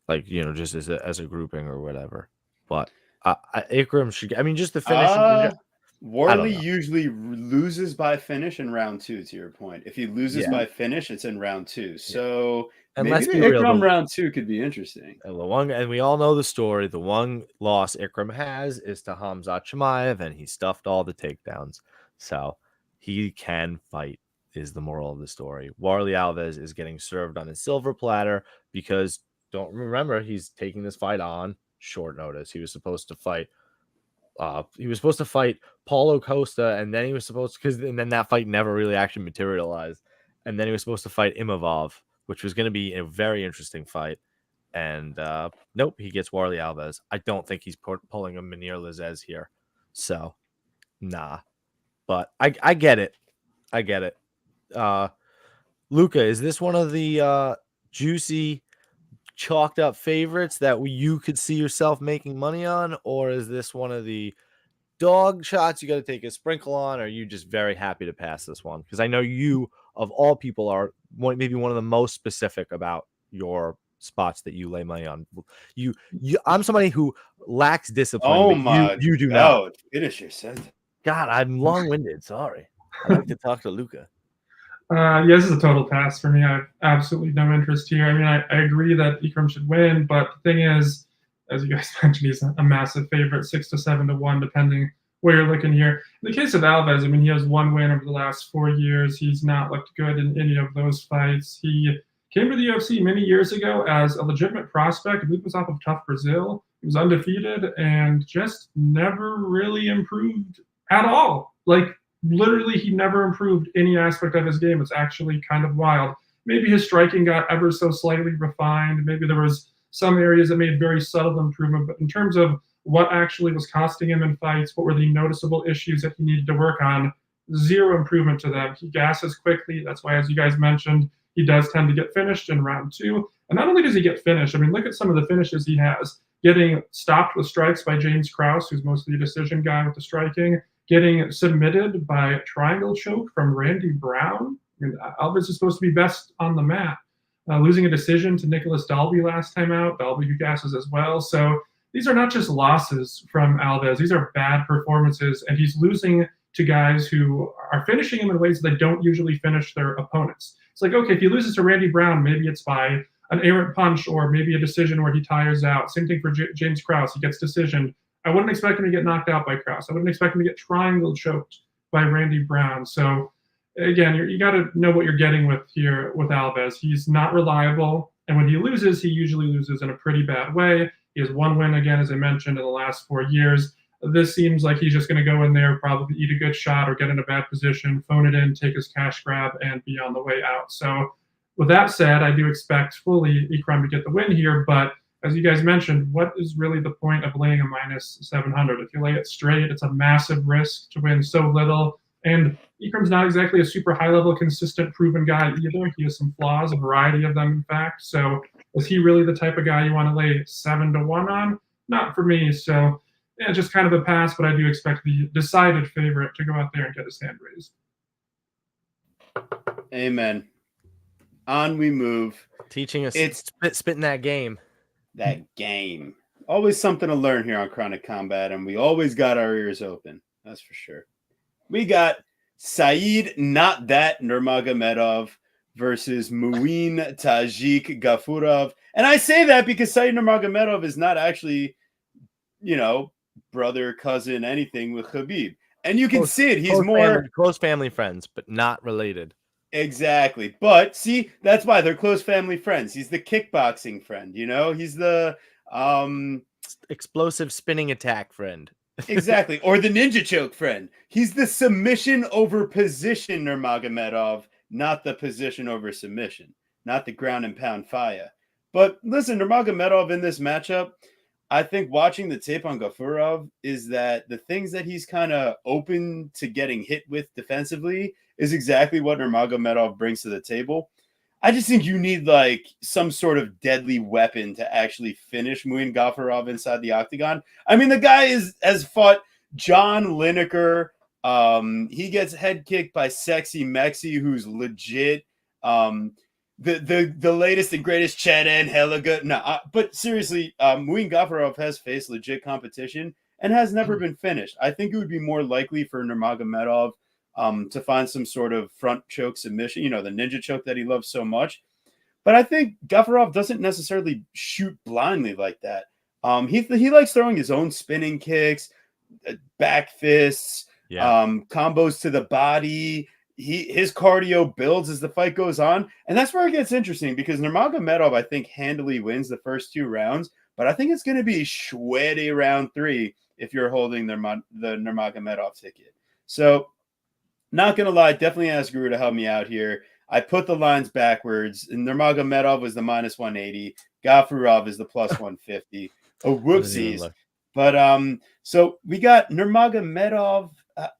Speaker 2: Like, just as a grouping or whatever. But Ikram should, I mean, just the finish.
Speaker 1: Warley usually loses by finish in round two, to your point. If he loses by finish, it's in round two. So
Speaker 2: and
Speaker 1: maybe Ikram round two could be interesting.
Speaker 2: And we all know the story. The one loss Ikram has is to Khamzat Chimaev, and he stuffed all the takedowns. So he can fight, is the moral of the story. Warley Alves is getting served on a silver platter because, don't remember, he's taking this fight on short notice. He was supposed to fight Paulo Costa, and then then that fight never really actually materialized. And then he was supposed to fight Imavov, which was going to be a very interesting fight. And nope, he gets Warley Alves. I don't think he's pulling a Munir Lazzez here. So, nah. But I get it. Luca, is this one of the juicy, chalked up favorites that you could see yourself making money on, or is this one of the dog shots you got to take a sprinkle on, or are you just very happy to pass this one? Because I know you, of all people, are maybe one of the most specific about your spots that you lay money on. I'm somebody who lacks discipline,
Speaker 1: Oh
Speaker 2: but
Speaker 1: my
Speaker 2: you do not.
Speaker 1: God. Finish your sentence.
Speaker 2: God, I'm long-winded. Sorry. I like to talk to Luca.
Speaker 3: Yeah, this is a total pass for me. I have absolutely no interest here. I mean, I agree that Ikram should win, but the thing is, as you guys mentioned, he's a massive favorite, 6 to 7 to 1, depending where you're looking here. In the case of Alves, I mean, he has one win over the last 4 years. He's not looked good in any of those fights. He came to the UFC many years ago as a legitimate prospect. I believe it was off of Tough Brazil. He was undefeated and just never really improved at all. Like, literally, he never improved any aspect of his game. It's actually kind of wild. Maybe his striking got ever so slightly refined. Maybe there was some areas that made very subtle improvement. But in terms of what actually was costing him in fights, what were the noticeable issues that he needed to work on, zero improvement to them. He gasses quickly. That's why, as you guys mentioned, he does tend to get finished in round 2. And not only does he get finished, I mean, look at some of the finishes he has. Getting stopped with strikes by James Krause, who's mostly a decision guy with the striking. Getting submitted by a triangle choke from Randy Brown. I mean, Alves is supposed to be best on the mat. Losing a decision to Nicholas Dalby last time out. Dalby who gasses as well. So these are not just losses from Alves. These are bad performances. And he's losing to guys who are finishing him in ways that don't usually finish their opponents. It's like, okay, if he loses to Randy Brown, maybe it's by an errant punch or maybe a decision where he tires out. Same thing for James Krause. He gets decision. I wouldn't expect him to get knocked out by Krause. I wouldn't expect him to get triangle choked by Randy Brown. So, again, you got to know what you're getting with here with Alves. He's not reliable, and when he loses, he usually loses in a pretty bad way. He has one win, again, as I mentioned, in the last 4 years. This seems like he's just going to go in there, probably eat a good shot or get in a bad position, phone it in, take his cash grab, and be on the way out. So, with that said, I do expect fully Ikram to get the win here, but as you guys mentioned, what is really the point of laying a minus 700? If you lay it straight, it's a massive risk to win so little. And Ikram's not exactly a super high-level, consistent, proven guy either. He has some flaws, a variety of them, in fact. So is he really the type of guy you want to lay 7 to 1 on? Not for me. So yeah, just kind of a pass, but I do expect the decided favorite to go out there and get his hand raised.
Speaker 1: Amen. On we move.
Speaker 2: Teaching us spitting that game.
Speaker 1: That game. Always something to learn here on Chronic Combat, and we always got our ears open. That's for sure. We got Saeed Not That Nurmagomedov versus Muin Tajik Gafurov. And I say that because Saeed Nurmagomedov is not actually, brother, cousin, anything with Khabib. And you can see it. He's more
Speaker 2: close family friends, but not related.
Speaker 1: Exactly. But see, that's why they're close family friends. He's the kickboxing friend, he's the
Speaker 2: explosive spinning attack friend.
Speaker 1: Exactly. Or the ninja choke friend. He's the submission over position Nurmagomedov, not the position over submission, not the ground and pound fire. But listen, Nurmagomedov in this matchup, I think watching the tape on Gafurov is that the things that he's kind of open to getting hit with defensively is exactly what Nurmagomedov brings to the table. I just think you need like some sort of deadly weapon to actually finish Muin Gafurov inside the octagon. I mean, the guy has fought John Lineker. He gets head kicked by Sexy Mexi, who's legit. The latest and greatest Chad and hella good. No, but seriously, Muin Gafurov has faced legit competition and has never been finished. I think it would be more likely for Nurmagomedov to find some sort of front choke submission, the ninja choke that he loves so much. But I think Gafurov doesn't necessarily shoot blindly like that. He likes throwing his own spinning kicks, back fists, combos to the body. His cardio builds as the fight goes on. And that's where it gets interesting because Nurmagomedov, I think, handily wins the first 2 rounds. But I think it's going to be sweaty round 3 if you're holding the Nurmagomedov ticket. So, not going to lie, definitely ask Guru to help me out here. I put the lines backwards. And Nurmagomedov was the minus 180. Gafurov is the plus 150. Oh, whoopsies. But so we got Nurmagomedov.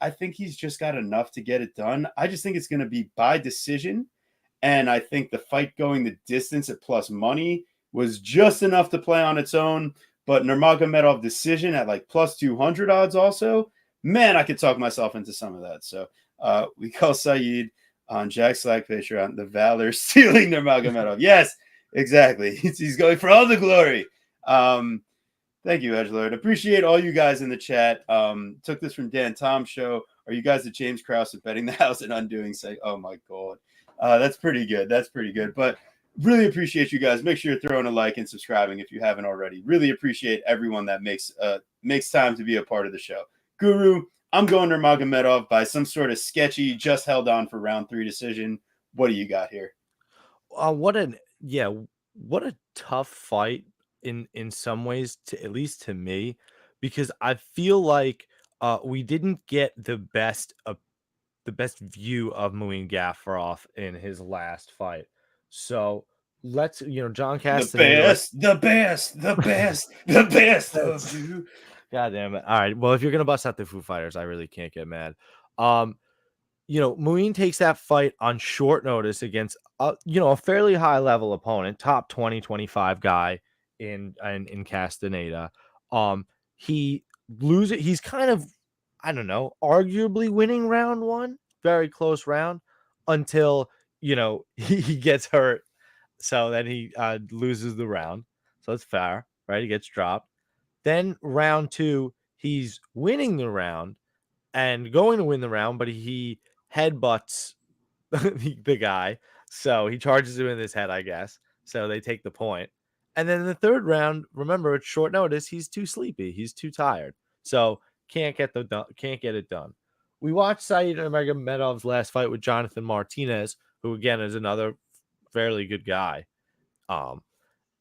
Speaker 1: I think he's just got enough to get it done. I just think it's going to be by decision. And I think the fight going the distance at plus money was just enough to play on its own. But Nurmagomedov decision at like plus 200 odds also. Man, I could talk myself into some of that. So we call Saeed on Jack Slack Patreon the Valor stealing Nurmagomedov. Yes, exactly. He's going for all the glory. Thank you, Edgelord. Appreciate all you guys in the chat. Took this from Dan Tom's show. Are you guys the James Krause of betting the house and undoing? Say, oh my God. That's pretty good. That's pretty good. But really appreciate you guys. Make sure you're throwing a like and subscribing if you haven't already. Really appreciate everyone that makes time to be a part of the show. Guru, I'm going Nurmagomedov by some sort of sketchy, just held on for round 3 decision. What do you got here?
Speaker 2: What a tough fight in some ways, to at least to me, because I feel like we didn't get the best view of Muin Gafurov in his last fight. So let's, John Castaneda.
Speaker 1: The best of you.
Speaker 2: God damn it. All right. Well, if you're going to bust out the Foo Fighters, I really can't get mad. Muin takes that fight on short notice against, a fairly high level opponent, top 20, 25 guy in Castaneda. He loses. He's kind of, I don't know, arguably winning round 1, very close round, until, he gets hurt. So then he loses the round. So it's fair, right? He gets dropped. Then round 2, he's winning the round and going to win the round, but he headbutts the guy. So he charges him in his head, I guess. So they take the point. And then in the third round, remember, it's short notice. He's too sleepy. He's too tired. So can't get it done. We watched Saeed Nurmagomedov's last fight with Jonathan Martinez, who again is another fairly good guy.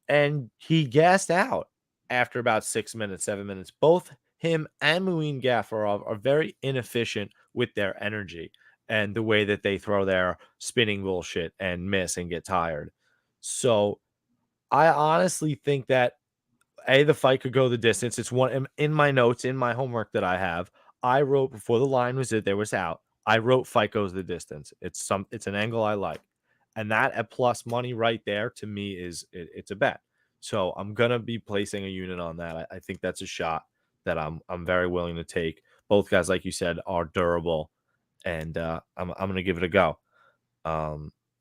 Speaker 2: And he gassed out after about 6 minutes, 7 minutes. Both him and Muin Gafurov are very inefficient with their energy and the way that they throw their spinning bullshit and miss and get tired. So I honestly think that the fight could go the distance. It's one in my notes, in my homework that I have. I wrote before the line was out. I wrote fight goes the distance. It's an angle I like. And that at plus money right there to me it's a bet. So I'm gonna be placing a unit on that. I think that's a shot that I'm very willing to take. Both guys, like you said, are durable, and I'm gonna give it a go.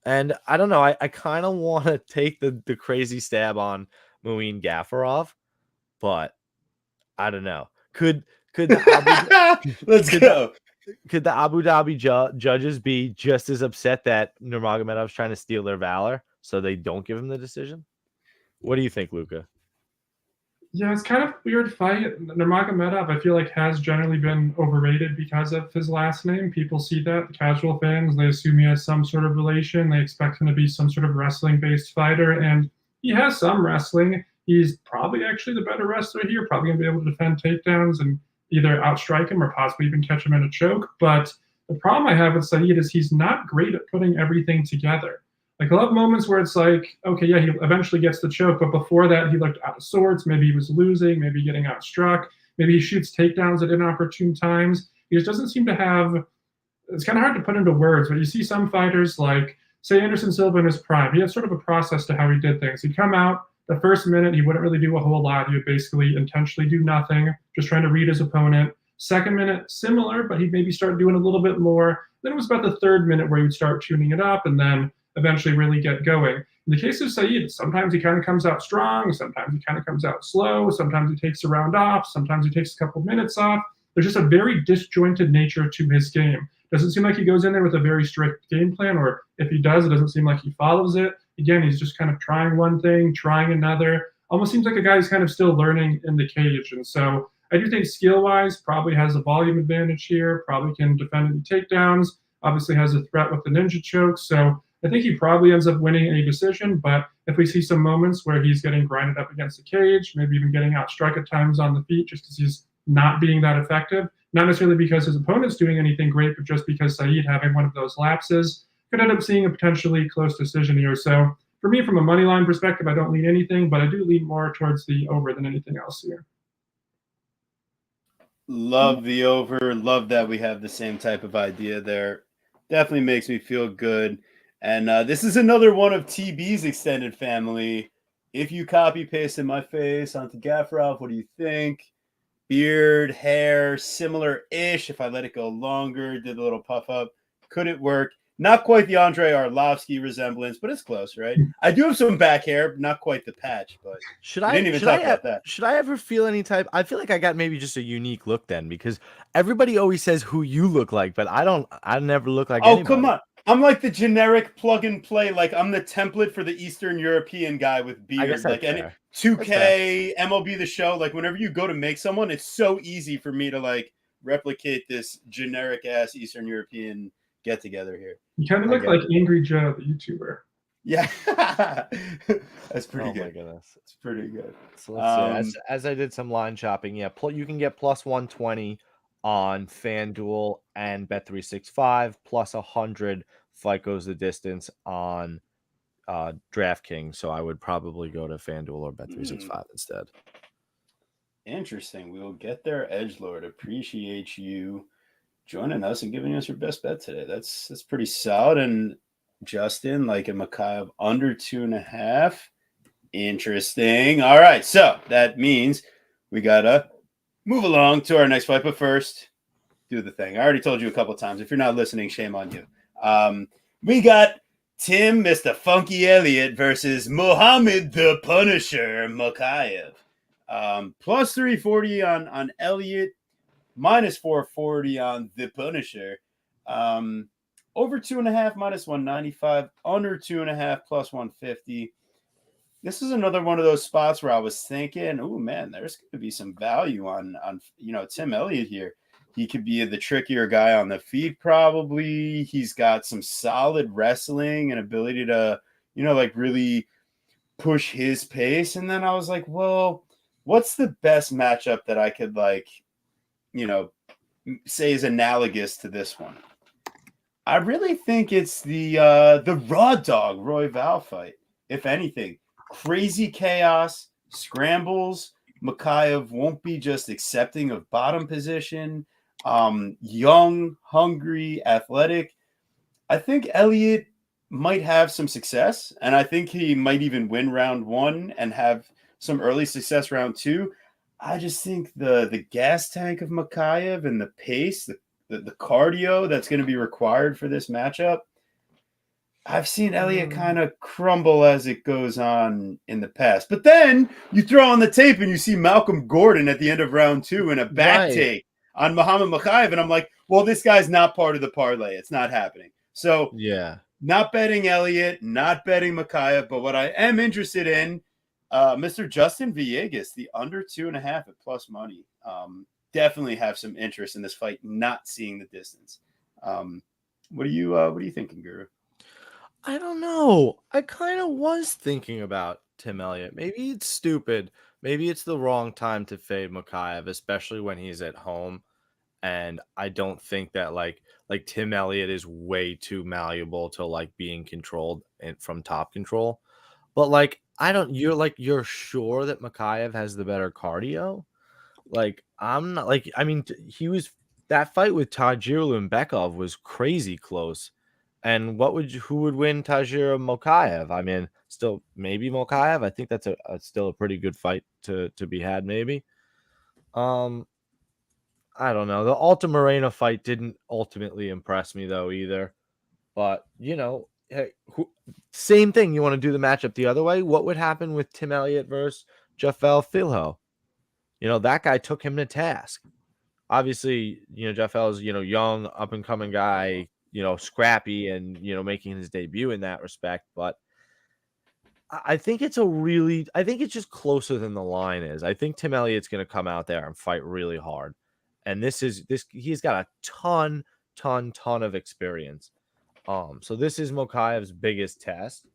Speaker 2: And I don't know. I kind of want to take the crazy stab on Muin Gafurov, but I don't know. Could the
Speaker 1: Let's go.
Speaker 2: Could the Abu Dhabi judges be just as upset that Nurmagomedov's trying to steal their valor, so they don't give him the decision? What do you think, Luca?
Speaker 3: Yeah, it's kind of a weird fight. Nurmagomedov, I feel like, has generally been overrated because of his last name. People see that. The casual fans, they assume he has some sort of relation. They expect him to be some sort of wrestling-based fighter, and he has some wrestling. He's probably actually the better wrestler here, probably going to be able to defend takedowns and either outstrike him or possibly even catch him in a choke. But the problem I have with Saeed is he's not great at putting everything together. Like, he'll have moments where it's like, okay, yeah, he eventually gets the choke, but before that, he looked out of sorts. Maybe he was losing, maybe getting outstruck. Maybe he shoots takedowns at inopportune times. He just doesn't seem to have, it's kind of hard to put into words, but you see some fighters like, say, Anderson Silva in his prime. He had sort of a process to how he did things. He'd come out, the first minute, he wouldn't really do a whole lot. He would basically intentionally do nothing, just trying to read his opponent. Second minute, similar, but he'd maybe start doing a little bit more. Then it was about the third minute where he would start tuning it up and then eventually really get going. In the case of Saeed, sometimes he kind of comes out strong, sometimes he kind of comes out slow, sometimes he takes a round off, sometimes he takes a couple minutes off. There's just a very disjointed nature to his game. Doesn't seem like he goes in there with a very strict game plan, or if he does, it doesn't seem like he follows it. Again, he's just kind of trying one thing, trying another. Almost seems like a guy who's kind of still learning in the cage. And so I do think skill-wise, probably has a volume advantage here, probably can defend any takedowns, obviously has a threat with the ninja choke. So I think he probably ends up winning a decision, but if we see some moments where he's getting grinded up against the cage, maybe even getting outstruck at times on the feet just because he's not being that effective, not necessarily because his opponent's doing anything great, but just because Saeed having one of those lapses, could end up seeing a potentially close decision here. So for me, from a money line perspective, I don't lean anything, but I do lean more towards the over than anything else here.
Speaker 1: Love the over. Love that we have the same type of idea there. Definitely makes me feel good. And this is another one of TB's extended family. If you copy paste in my face onto Gafurov, what do you think? beard, hair, similar-ish. If I let it go longer, did a little puff up, could it work? Not quite the Andrei Arlovsky resemblance, but it's close, right? I do have some back hair, not quite the patch, but we didn't even talk about that.
Speaker 2: Should I ever feel any type? I feel like I got maybe just a unique look then, because everybody always says who you look like, but I don't. I never look like anybody.
Speaker 1: Come on. I'm like the generic plug and play. Like I'm the template for the Eastern European guy with beard. Like any 2K, MLB The Show. Like whenever you go to make someone, it's so easy for me to like replicate this generic ass Eastern European get together here.
Speaker 3: You kind of look like Angry Joe, the YouTuber.
Speaker 1: Yeah, that's pretty good.
Speaker 2: Oh my goodness,
Speaker 1: it's pretty good.
Speaker 2: So let's see. As I did some line shopping, yeah, you can get plus 120 on FanDuel and Bet365, plus 100 fight goes the distance on DraftKings. So I would probably go to FanDuel or Bet365 instead.
Speaker 1: Interesting. We will get there, Edgelord. Appreciate you joining us and giving us your best bet today. That's pretty solid. And Justin, like a Mokaev under 2.5. Interesting. All right. So that means we got to move along to our next fight. But first, do the thing. I already told you a couple times. If you're not listening, shame on you. We got Tim, Mr. Funky Elliott versus Mohammed the Punisher Mokaev. Plus 340 on Elliott, minus 440 on the Punisher. Over 2.5, minus 195. Under 2.5, plus 150. This is another one of those spots where I was thinking, oh man, there's going to be some value on Tim Elliott here. He could be the trickier guy on the feet, probably. He's got some solid wrestling and ability to, like really push his pace. And then I was like, well, what's the best matchup that I could say is analogous to this one? I really think it's the Raw Dog Roy Val fight, if anything. Crazy chaos, scrambles. Mokaev won't be just accepting of bottom position. Young, hungry, athletic. I think Elliott might have some success, and I think he might even win round 1 and have some early success round 2. I just think the gas tank of Mokaev and the pace, the cardio that's going to be required for this matchup. I've seen Elliott kind of crumble as it goes on in the past. But then you throw on the tape and you see Malcolm Gordon at the end of round 2 in a back take on Muhammad Mokaev. And I'm like, well, this guy's not part of the parlay. It's not happening. So
Speaker 2: yeah,
Speaker 1: not betting Elliott, not betting Mokaev. But what I am interested in, Mr. Justin Villegas, the under 2.5 at plus money. Definitely have some interest in this fight, not seeing the distance. What are you thinking, Guru?
Speaker 2: I don't know. I kind of was thinking about Tim Elliott. Maybe it's stupid. Maybe it's the wrong time to fade Mokaev, especially when he's at home. And I don't think that like Tim Elliott is way too malleable to like being controlled from top control. But you're sure that Mokaev has the better cardio? Like I'm not that fight with Tajir Umbekov was crazy close. And who would win, Tajir or Mokaev? I mean, still maybe Mokaev. I think that's still a pretty good fight to be had. Maybe. I don't know. The Alta Moreno fight didn't ultimately impress me though either. But hey, same thing. You want to do the matchup the other way? What would happen with Tim Elliott versus Jafel Filho? That guy took him to task. Obviously, Jafel's young, up and coming guy. Scrappy and, making his debut in that respect. But I think it's just closer than the line is. I think Tim Elliott's going to come out there and fight really hard. And he's got a ton of experience. So this is Mokaev's biggest test.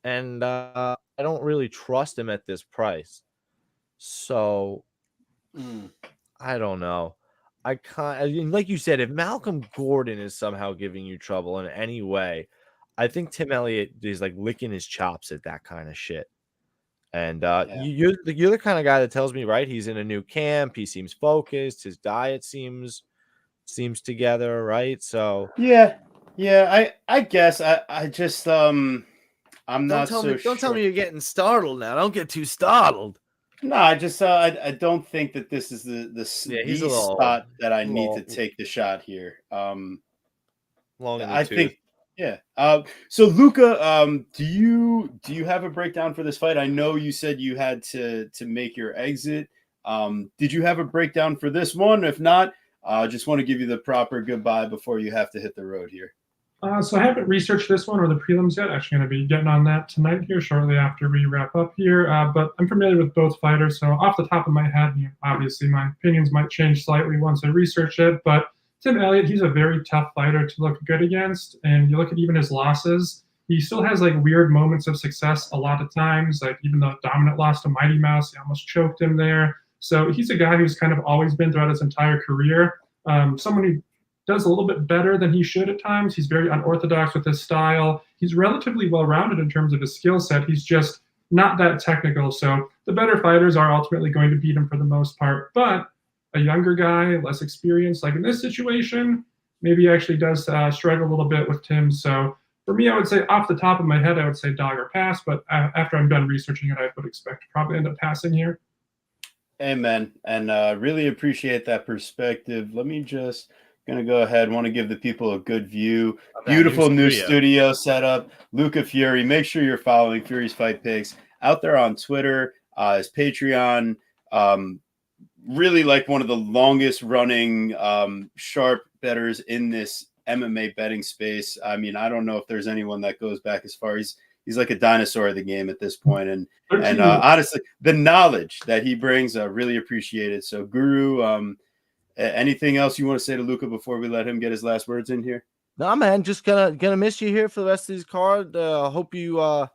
Speaker 2: And I don't really trust him at this price. So I don't know. I can't, like you said, if Malcolm Gordon is somehow giving you trouble in any way, I think Tim Elliott is like licking his chops at that kind of shit. And you're the kind of guy that tells me, right? He's in a new camp. He seems focused. His diet seems together, right? So
Speaker 1: yeah. I guess I just I'm not so sure.
Speaker 2: Don't tell me you're getting startled now. Don't get too startled.
Speaker 1: No, I just I don't think that this is the
Speaker 2: He's a
Speaker 1: spot that I need to
Speaker 2: little
Speaker 1: take the shot here.
Speaker 2: long in the
Speaker 1: I
Speaker 2: tooth.
Speaker 1: think yeah. So Luca, do you have a breakdown for this fight? I know you said you had to make your exit. Did you have a breakdown for this one? If not, I just want to give you the proper goodbye before you have to hit the road here.
Speaker 3: So I haven't researched this one or the prelims yet. Actually, going to be getting on that tonight here shortly after we wrap up here. But I'm familiar with both fighters, so off the top of my head, obviously my opinions might change slightly once I research it. But Tim Elliott, he's a very tough fighter to look good against, and you look at even his losses. He still has like weird moments of success a lot of times. Like even the dominant loss to Mighty Mouse, he almost choked him there. So he's a guy who's kind of always been throughout his entire career. Someone who does a little bit better than he should at times. He's very unorthodox with his style. He's relatively well-rounded in terms of his skill set. He's just not that technical. So the better fighters are ultimately going to beat him for the most part. But a younger guy, less experienced, like in this situation, maybe he actually does struggle a little bit with Tim. So for me, I would say off the top of my head, I would say dog or pass. But after I'm done researching it, I would expect to probably end up passing here.
Speaker 1: Amen. And really appreciate that perspective. Let me just going to go ahead. Want to give the people a good view. Beautiful new studio setup. Luca Fury. Make sure you're following Fury's Fight Picks out there on Twitter, his Patreon. Really like one of the longest running sharp bettors in this MMA betting space. I mean, I don't know if there's anyone that goes back as far. He's like a dinosaur of the game at this point. And honestly, the knowledge that he brings, really appreciate it. So Guru, anything else you want to say to Luca before we let him get his last words in here?
Speaker 2: No, man, just gonna miss you here for the rest of these cards. Hope you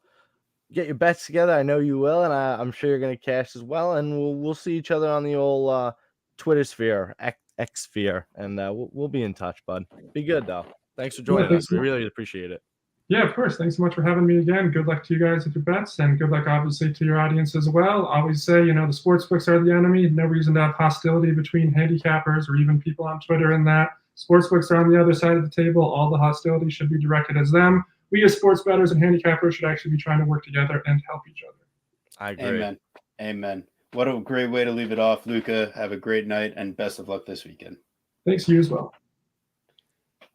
Speaker 2: get your bets together. I know you will, and I'm sure you're gonna cash as well. And we'll see each other on the old Twitter sphere, X sphere, and we'll be in touch, bud. Be good though. Thanks for joining us. We really appreciate it.
Speaker 3: Yeah, of course. Thanks so much for having me again. Good luck to you guys with your bets, and good luck, obviously, to your audience as well. I always say, the sports books are the enemy. No reason to have hostility between handicappers or even people on Twitter in that. Sports books are on the other side of the table. All the hostility should be directed at them. We as sports bettors and handicappers should actually be trying to work together and help each other.
Speaker 2: I agree.
Speaker 1: Amen. What a great way to leave it off, Luca. Have a great night, and best of luck this weekend.
Speaker 3: Thanks, you as well.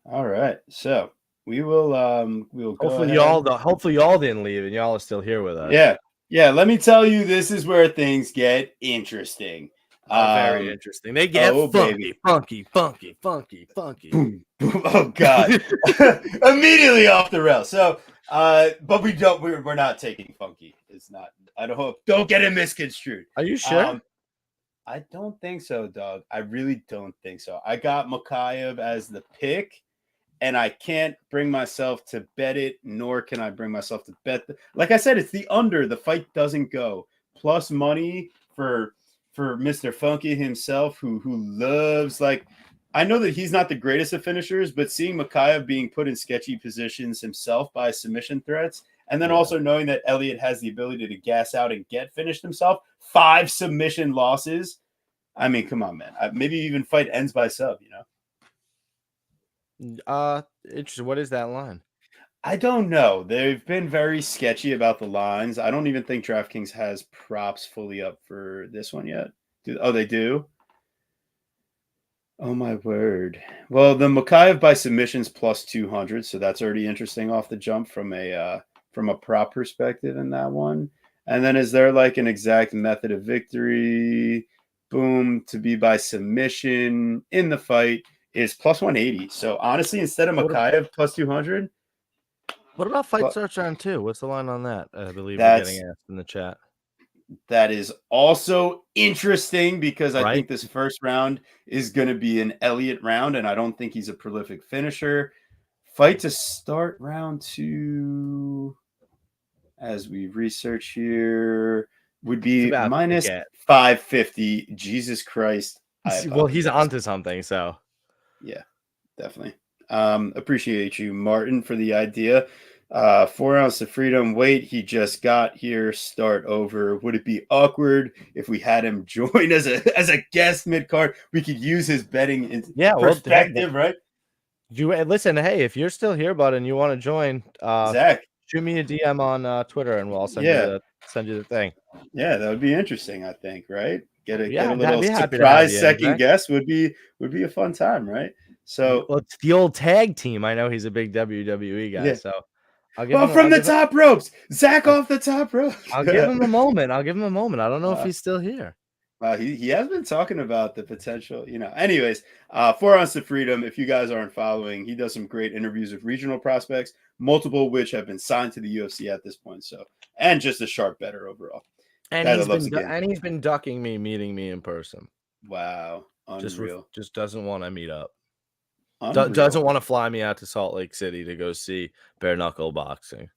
Speaker 1: All right. So we will
Speaker 2: hopefully y'all didn't leave and y'all are still here with us.
Speaker 1: Yeah, let me tell you, this is where things get interesting.
Speaker 2: Very interesting. They get funky.
Speaker 1: Boom, boom. Oh god. Immediately off the rails. So but we're not taking funky. It's not. Don't get it misconstrued.
Speaker 2: Are you sure?
Speaker 1: I don't think so, dog. I really don't think so. I got Mokaev as the pick. And I can't bring myself to bet it, nor can I bring myself to bet. Like I said, it's the under. The fight doesn't go. Plus money for Mr. Funky himself, who loves, like, I know that he's not the greatest of finishers, but seeing Mokaev being put in sketchy positions himself by submission threats, and then also knowing that Elliott has the ability to gas out and get finished himself, 5 submission losses. I mean, come on, man. Maybe even fight ends by sub,
Speaker 2: Interesting. What is that line?
Speaker 1: I don't know. They've been very sketchy about the lines. I don't even think DraftKings has props fully up for this one yet. Oh, they do? Oh my word. Well, the Mokaev by submissions plus 200, so that's already interesting off the jump from a prop perspective in that one. And then is there like an exact method of victory? Boom, to be by submission in the fight is plus 180. So honestly, instead of Mokaev plus 200.
Speaker 2: What about fight starts round 2? What's the line on that? I believe we're getting asked in the chat.
Speaker 1: That is also interesting because I think this first round is going to be an Elliott round, and I don't think he's a prolific finisher. Fight to start round 2, as we research here, would be minus 550. Jesus Christ.
Speaker 2: Well, he's onto something, so.
Speaker 1: Yeah, definitely. Appreciate you, Martin, for the idea. 4 ounce of freedom. Wait, he just got here. Start over. Would it be awkward if we had him join as a guest mid card? We could use his betting perspective, right?
Speaker 2: Listen, hey, if you're still here, bud, and you want to join,
Speaker 1: Zach,
Speaker 2: shoot me a DM on Twitter, and I'll send you Send you the thing.
Speaker 1: Yeah, that would be interesting, I think, right? Get a
Speaker 2: Yeah, I'd
Speaker 1: little
Speaker 2: be happy to have
Speaker 1: surprise
Speaker 2: you,
Speaker 1: second
Speaker 2: MJ.
Speaker 1: guess would be a fun time, right? So
Speaker 2: Well, it's the old tag team. I know he's a big WWE guy,
Speaker 1: yeah.
Speaker 2: so I'll give
Speaker 1: Well,
Speaker 2: him.
Speaker 1: from the top ropes, Zach off the top ropes.
Speaker 2: I'll give him a moment. I don't know if he's still here.
Speaker 1: He has been talking about the potential, Anyways, 4 Ounce to Freedom. If you guys aren't following, he does some great interviews with regional prospects, multiple of which have been signed to the UFC at this point. So, and just a sharp better overall.
Speaker 2: And
Speaker 1: Guy that loves the game.
Speaker 2: he's been ducking meeting me in person.
Speaker 1: Wow, unreal.
Speaker 2: Just doesn't want to meet up.
Speaker 1: Unreal.
Speaker 2: Doesn't want to fly me out to Salt Lake City to go see bare knuckle boxing.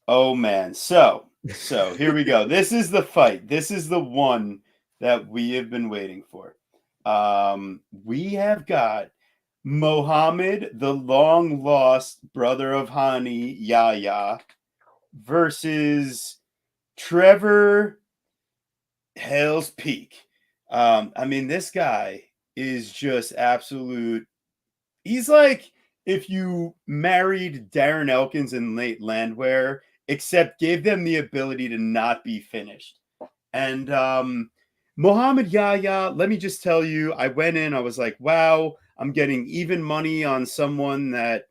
Speaker 1: Oh man, so here we go. This is the fight. This is the one that we have been waiting for. We have got Mohammed, the long lost brother of Hani, Yahya, versus Trevor Hell's Peak. I mean, this guy is just absolute. He's like if you married Darren Elkins and Nate Landwehr, except gave them the ability to not be finished. And Mohammed Yahya, let me just tell you, I went in, I was like, wow, I'm getting even money on someone that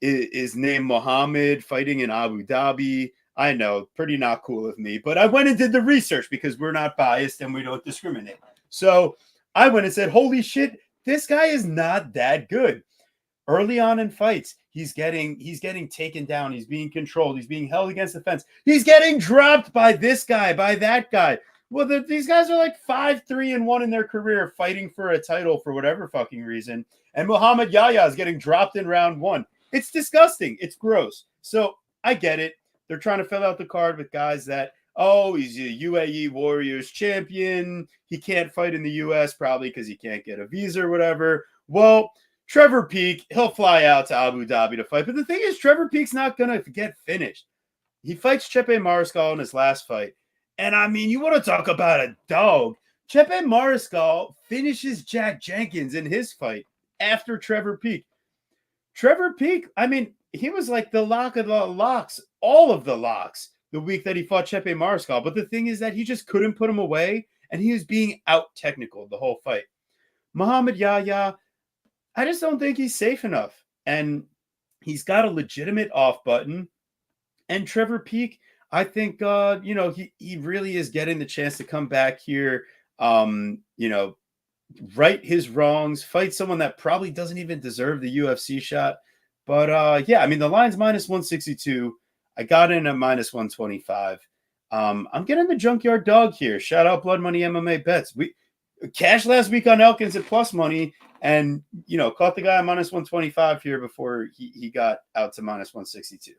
Speaker 1: is named Mohammed fighting in Abu Dhabi. I know, pretty not cool of me, but I went and did the research because we're not biased and we don't discriminate. So I went and said, holy shit, this guy is not that good. Early on in fights, he's getting taken down. He's being controlled. He's being held against the fence. He's getting dropped by this guy, by that guy. Well, these guys are like 5-3-1 in their career, fighting for a title for whatever fucking reason. And Mohammed Yahya is getting dropped in round 1. It's disgusting. It's gross. So I get it. They're trying to fill out the card with guys that, he's a UAE Warriors champion. He can't fight in the U.S. probably because he can't get a visa or whatever. Well, Trevor Peak, he'll fly out to Abu Dhabi to fight. But the thing is, Trevor Peak's not going to get finished. He fights Chepe Mariscal in his last fight. And, I mean, you want to talk about a dog. Chepe Mariscal finishes Jack Jenkins in his fight after Trevor Peak. Trevor Peak, I mean, he was like the lock of the locks, all of the locks, the week that he fought Chepe Mariscal. But the thing is that he just couldn't put him away, and he was being out-technical the whole fight. Mohammed Yahya, I just don't think he's safe enough. And he's got a legitimate off button. And Trevor Peak, I think, he really is getting the chance to come back here, right his wrongs, fight someone that probably doesn't even deserve the UFC shot. But, I mean, the line's minus 162. I got in at minus 125. I'm getting the junkyard dog here. Shout out Blood Money MMA Bets. We cash last week on Elkins at plus money and, caught the guy at minus 125 here before he got out to minus 162.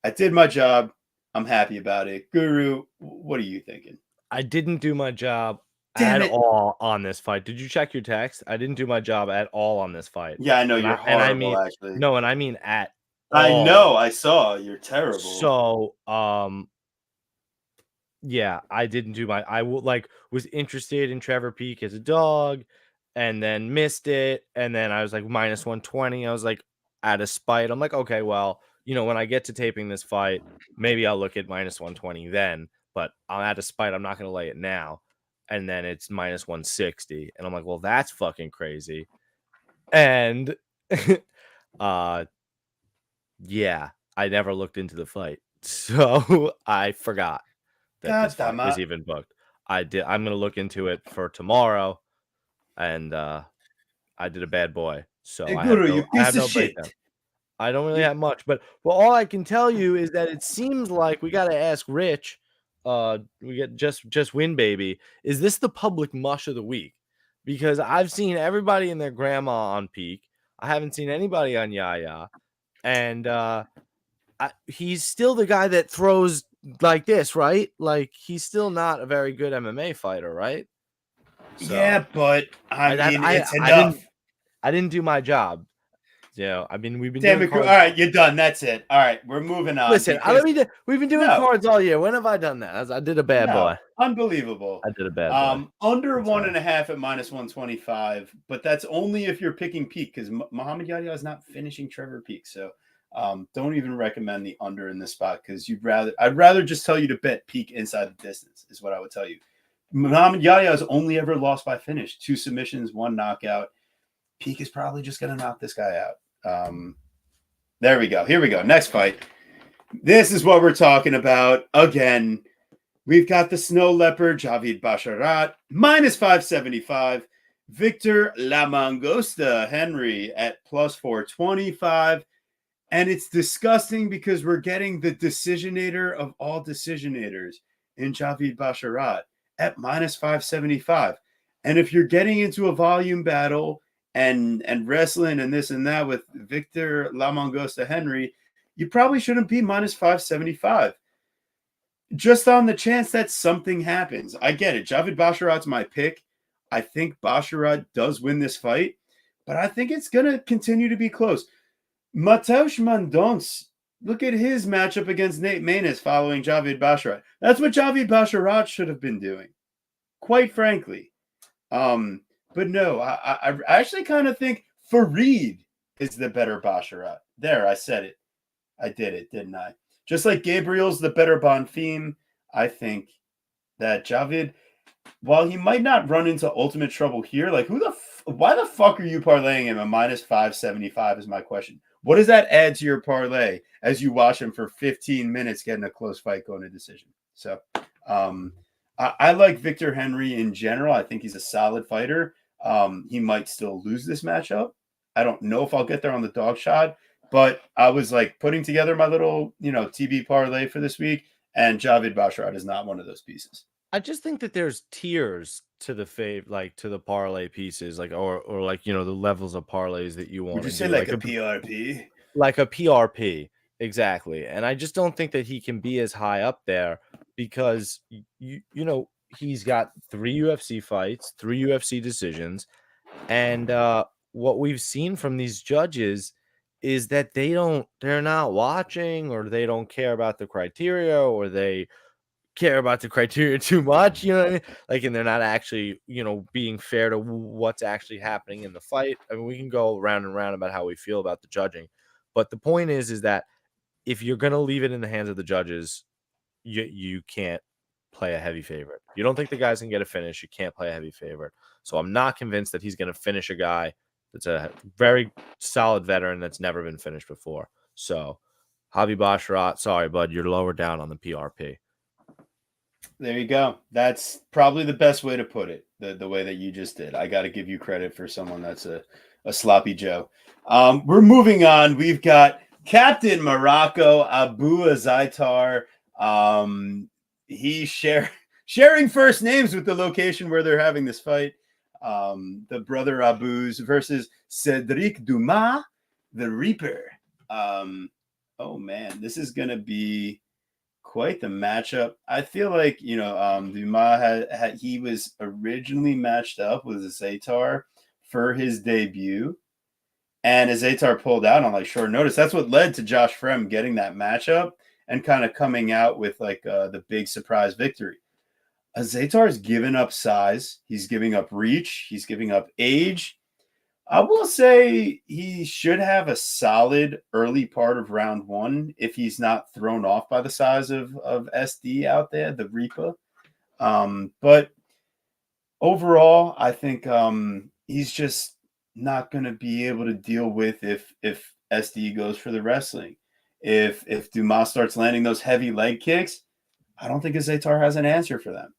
Speaker 1: I did my job. I'm happy about it. Guru, what are you thinking?
Speaker 2: I didn't do my job at all on this fight. Did you check your text? I didn't do my job at all on this fight.
Speaker 1: Yeah, I know you're horrible, actually.
Speaker 2: No, and I mean at
Speaker 1: all. I know. I saw. You're terrible.
Speaker 2: So, yeah, I didn't do my. I was interested in Trevor Peak as a dog, and then missed it, and then I was like minus 120. I was like out of spite. I'm like, okay, well, when I get to taping this fight, maybe I'll look at minus 120 then. But I'm out of spite. I'm not going to lay it now. And then it's minus 160. And I'm like, well, that's fucking crazy. And yeah, I never looked into the fight. So I forgot that this fight was even booked. I'm going to look into it for tomorrow. And I did a bad boy. So
Speaker 1: hey, Guru, you piece of shit.
Speaker 2: I don't really have much, but all I can tell you is that it seems like we got to ask Rich. We get just win, baby. Is this the public mush of the week? Because I've seen everybody and their grandma on Peak. I haven't seen anybody on Yahya, and he's still the guy that throws like this, right? Like he's still not a very good MMA fighter, right?
Speaker 1: So, yeah, but it's enough.
Speaker 2: I didn't do my job. Yeah, I mean, we've been
Speaker 1: doing cards. All right, you're done. That's it. All right, we're moving on.
Speaker 2: Listen, we've been doing cards all year. When have I done that? I did a bad boy.
Speaker 1: Unbelievable.
Speaker 2: I did a bad boy.
Speaker 1: Under 1.5 at minus 125, but that's only if you're picking Peak because Mohammed Yahya is not finishing Trevor Peak. So Don't even recommend the under in this spot because I'd rather just tell you to bet peak inside the distance is what I would tell you. Muhammad Yahya has only ever lost by finish, 2 submissions, 1 knockout. Peak is probably just going to knock this guy out. There we go. Here we go. Next fight. This is what we're talking about. Again, we've got the Snow Leopard, Javid Basharat, minus 575. Victor La Mangosta Henry at plus 425. And it's disgusting because we're getting the decisionator of all decisionators in Javid Basharat at minus 575. And if you're getting into a volume battle and wrestling and this and that with Victor La Mangosta Henry, you probably shouldn't be minus 575. Just on the chance that something happens. I get it. Javid Basharat's my pick. I think Basharat does win this fight, but I think it's going to continue to be close. Mateusz Mendonça, look at his matchup against Nate Maness following Javid Basharat. That's what Javid Basharat should have been doing, quite frankly. But no, I actually kind of think Farid is the better Basharat. There, I said it. I did it, didn't I? Just like Gabriel's the better Bonfim, I think that Javid, while he might not run into ultimate trouble here, like why the fuck are you parlaying him at minus 575 is my question. What does that add to your parlay as you watch him for 15 minutes getting a close fight going to decision? So I like Victor Henry in general. I think he's a solid fighter. He might still lose this matchup. I don't know if I'll get there on the dog shot, but I was like putting together my little, TB parlay for this week, and Javid Basharat is not one of those pieces.
Speaker 2: I just think that there's tiers to the to the parlay pieces, like or the levels of parlays that you want.
Speaker 1: Would you say like a PRP?
Speaker 2: Like a PRP, exactly. And I just don't think that he can be as high up there because he's got 3 UFC fights, 3 UFC decisions, and what we've seen from these judges is that they're not watching, or they don't care about the criteria, or they care about the criteria too much, you know what I mean? Like, and they're not actually, being fair to what's actually happening in the fight. I mean, we can go round and round about how we feel about the judging, but the point is that if you're going to leave it in the hands of the judges, you can't play a heavy favorite. You don't think the guys can get a finish, you can't play a heavy favorite. So I'm not convinced that he's going to finish a guy that's a very solid veteran that's never been finished before. So Javi Basharat, sorry, bud, you're lower down on the PRP.
Speaker 1: There you go. That's probably the best way to put it, the way that you just did. I got to give you credit for someone that's a sloppy Joe. We're moving on. We've got Captain Morocco, Abu Azaitar. He's sharing first names with the location where they're having this fight. The brother Abus versus Cedric Dumas, the Reaper. Oh, man, this is going to be quite the matchup. I feel like, Dumas he was originally matched up with Azaitar for his debut, and Azaitar pulled out on short notice. That's what led to Josh Frem getting that matchup and kind of coming out with the big surprise victory. Azaitar's given up size, he's giving up reach, he's giving up age. I will say he should have a solid early part of round 1 if he's not thrown off by the size of SD out there, the Reaper. But overall, I think he's just not going to be able to deal with if SD goes for the wrestling. If Dumas starts landing those heavy leg kicks, I don't think Azaitar has an answer for them.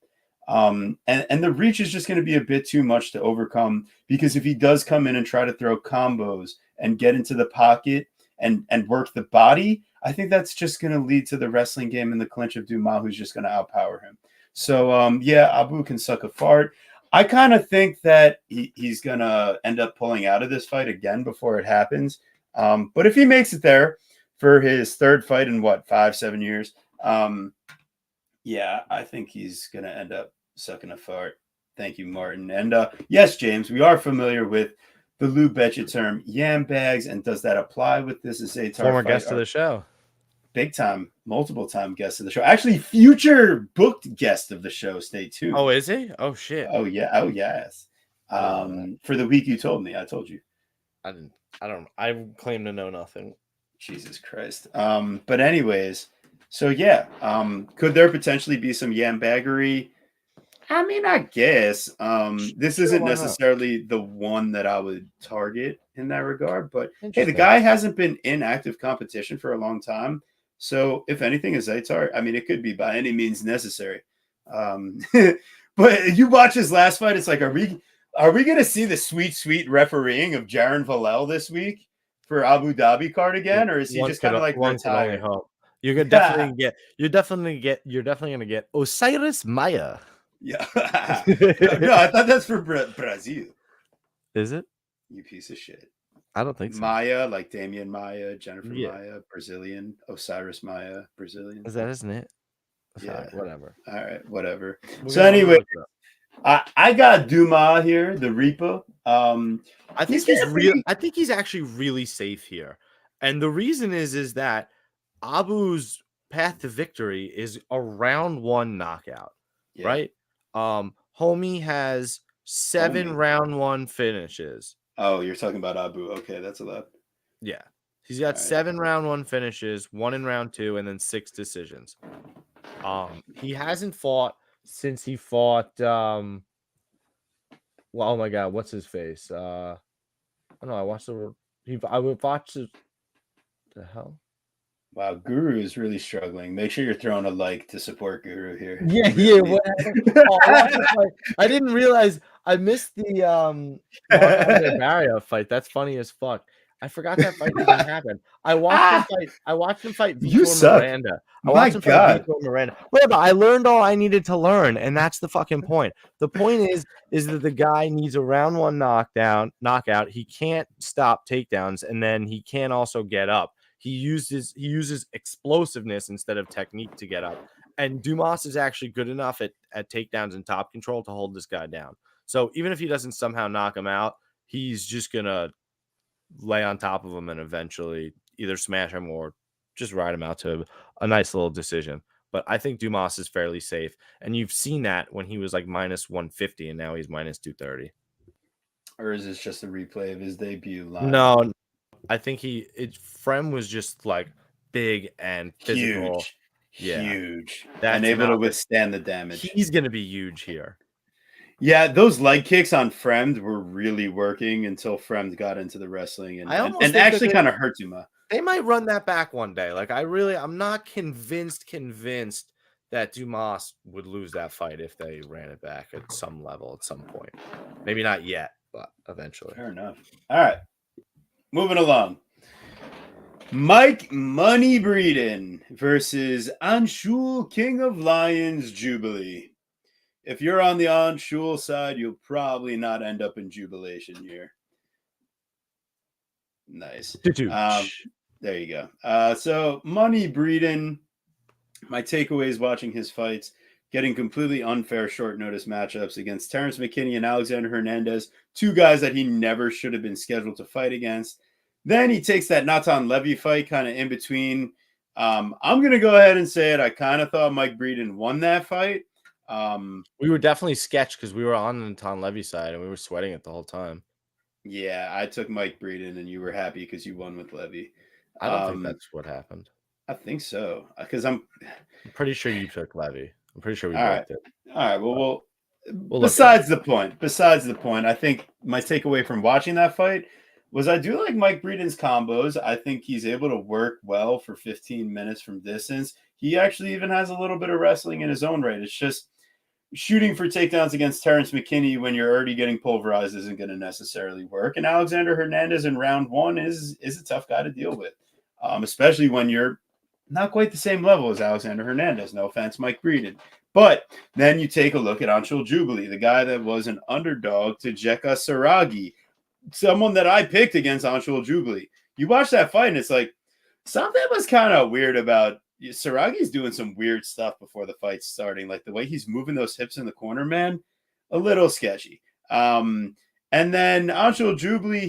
Speaker 1: And the reach is just going to be a bit too much to overcome, because if he does come in and try to throw combos and get into the pocket and work the body, I think that's just going to lead to the wrestling game in the clinch of Dumas, who's just going to outpower him. So, Abu can suck a fart. I kind of think that he's going to end up pulling out of this fight again before it happens. But if he makes it there for his 3rd fight in 5-7 years, I think he's going to end up sucking a fart. Thank you, Martin. And yes, James, we are familiar with the Lou Betcha term yam bags. And does that apply with this Azaitar
Speaker 2: former
Speaker 1: fight?
Speaker 2: Guest of the show?
Speaker 1: Big time, multiple time guest of the show. Actually, future booked guest of the show. Stay tuned.
Speaker 2: Oh, is he? Oh, shit.
Speaker 1: Oh, yeah. Oh, yes. For the week you told me, I told you.
Speaker 2: I claim to know nothing.
Speaker 1: Jesus Christ. But anyways, so yeah, could there potentially be some yambaggery? I mean, I guess this
Speaker 2: Sure,
Speaker 1: isn't
Speaker 2: why not?
Speaker 1: necessarily the one that I would target in that regard, but hey, the
Speaker 2: Interesting.
Speaker 1: guy hasn't been in active competition for a long time. So if anything, Azaitar, I mean, it could be by any means necessary. But you watch his last fight, it's like, are we gonna see the sweet refereeing of Jaron Vallel this week for Abu Dhabi card again, or is he just kind of like
Speaker 2: one could only
Speaker 1: retired?
Speaker 2: hope. You're definitely gonna get Osiris Maya.
Speaker 1: Yeah. No, I thought that's for Brazil.
Speaker 2: Is it?
Speaker 1: You piece of shit.
Speaker 2: I don't think so.
Speaker 1: Maya, like Damian Maya, Jennifer
Speaker 2: Yeah.
Speaker 1: Maya, Brazilian. Osiris Maya, Brazilian.
Speaker 2: Is that isn't it?
Speaker 1: Yeah.
Speaker 2: Whatever.
Speaker 1: All right, whatever.
Speaker 2: We're
Speaker 1: So
Speaker 2: gonna
Speaker 1: anyway,
Speaker 2: look it up.
Speaker 1: I got Dumas here, the Reaper.
Speaker 2: I think he's real. I think he's actually really safe here, and the reason is that Abu's path to victory is a round 1 knockout,
Speaker 1: Yeah.
Speaker 2: right? Homie has 7 round 1 finishes.
Speaker 1: Oh, you're talking about Abu. Okay, that's a lot.
Speaker 2: Yeah, he's got 7 round 1 finishes, 1 in round 2, and then 6 decisions. He hasn't fought since he fought. Well, oh my God, what's his face? I don't know. I watched I would watch the hell.
Speaker 1: Wow, Guru is really struggling. Make sure you're throwing a like to support Guru here.
Speaker 2: Yeah. I didn't realize I missed the Barrier fight. That's funny as fuck. I forgot that fight even happened. I watched him fight
Speaker 1: You
Speaker 2: Vitor
Speaker 1: suck.
Speaker 2: Miranda.
Speaker 1: My God.
Speaker 2: Vitor Miranda. Whatever. I learned all I needed to learn, and that's the fucking point. The point is that the guy needs a round 1 knockout. He can't stop takedowns, and then he can't also get up. He uses explosiveness instead of technique to get up. And Dumas is actually good enough at takedowns and top control to hold this guy down. So even if he doesn't somehow knock him out, he's just gonna lay on top of him and eventually either smash him or just ride him out to a nice little decision. But I think Dumas is fairly safe. And you've seen that when he was like minus 150 and now he's minus 230.
Speaker 1: Or is this just a replay of his debut live?
Speaker 2: No, I think Frem was just like big and physical.
Speaker 1: Huge.
Speaker 2: That's
Speaker 1: and able to withstand the damage.
Speaker 2: He's going to be huge here.
Speaker 1: Yeah, those leg kicks on Fremd were really working until Fremd got into the wrestling and actually kind of hurt Dumas.
Speaker 2: They might run that back one day. Like I'm not convinced that Dumas would lose that fight if they ran it back at some level at some point. Maybe not yet, but eventually.
Speaker 1: Fair enough. All right. Moving along. Mike Money Breeden versus Anshul King of Lions Jubli. If you're on the Anshul side, you'll probably not end up in jubilation here. Nice. There you go. So Money Breeden, my takeaways watching his fights, getting completely unfair short notice matchups against Terrence McKinney and Alexander Hernandez, 2 guys that he never should have been scheduled to fight against. Then he takes that Natan Levy fight kind of in between. I'm going to go ahead and say it. I kind of thought Mike Breeden won that fight.
Speaker 2: We were definitely sketched because we were on the Natan Levy side and we were sweating it the whole time.
Speaker 1: Yeah, I took Mike Breeden and you were happy because you won with Levy.
Speaker 2: I don't think that's what happened.
Speaker 1: I think so because I'm
Speaker 2: pretty sure you took Levy. I'm pretty sure we both did.
Speaker 1: All right. Well, besides the point, I think my takeaway from watching that fight was I do like Mike Breeden's combos. I think he's able to work well for 15 minutes from distance. He actually even has a little bit of wrestling in his own right. It's just shooting for takedowns against Terrence McKinney when you're already getting pulverized isn't going to necessarily work. And Alexander Hernandez in round 1 is a tough guy to deal with, especially when you're not quite the same level as Alexander Hernandez. No offense, Mike Breeden. But then you take a look at Anshul Jubli, the guy that was an underdog to Jeka Saragi, someone that I picked against Anshul Jubli. You watch that fight and it's like something was kind of weird about Saragi's doing some weird stuff before the fight's starting. Like the way he's moving those hips in the corner, man, a little sketchy. And then Anshul Jubli,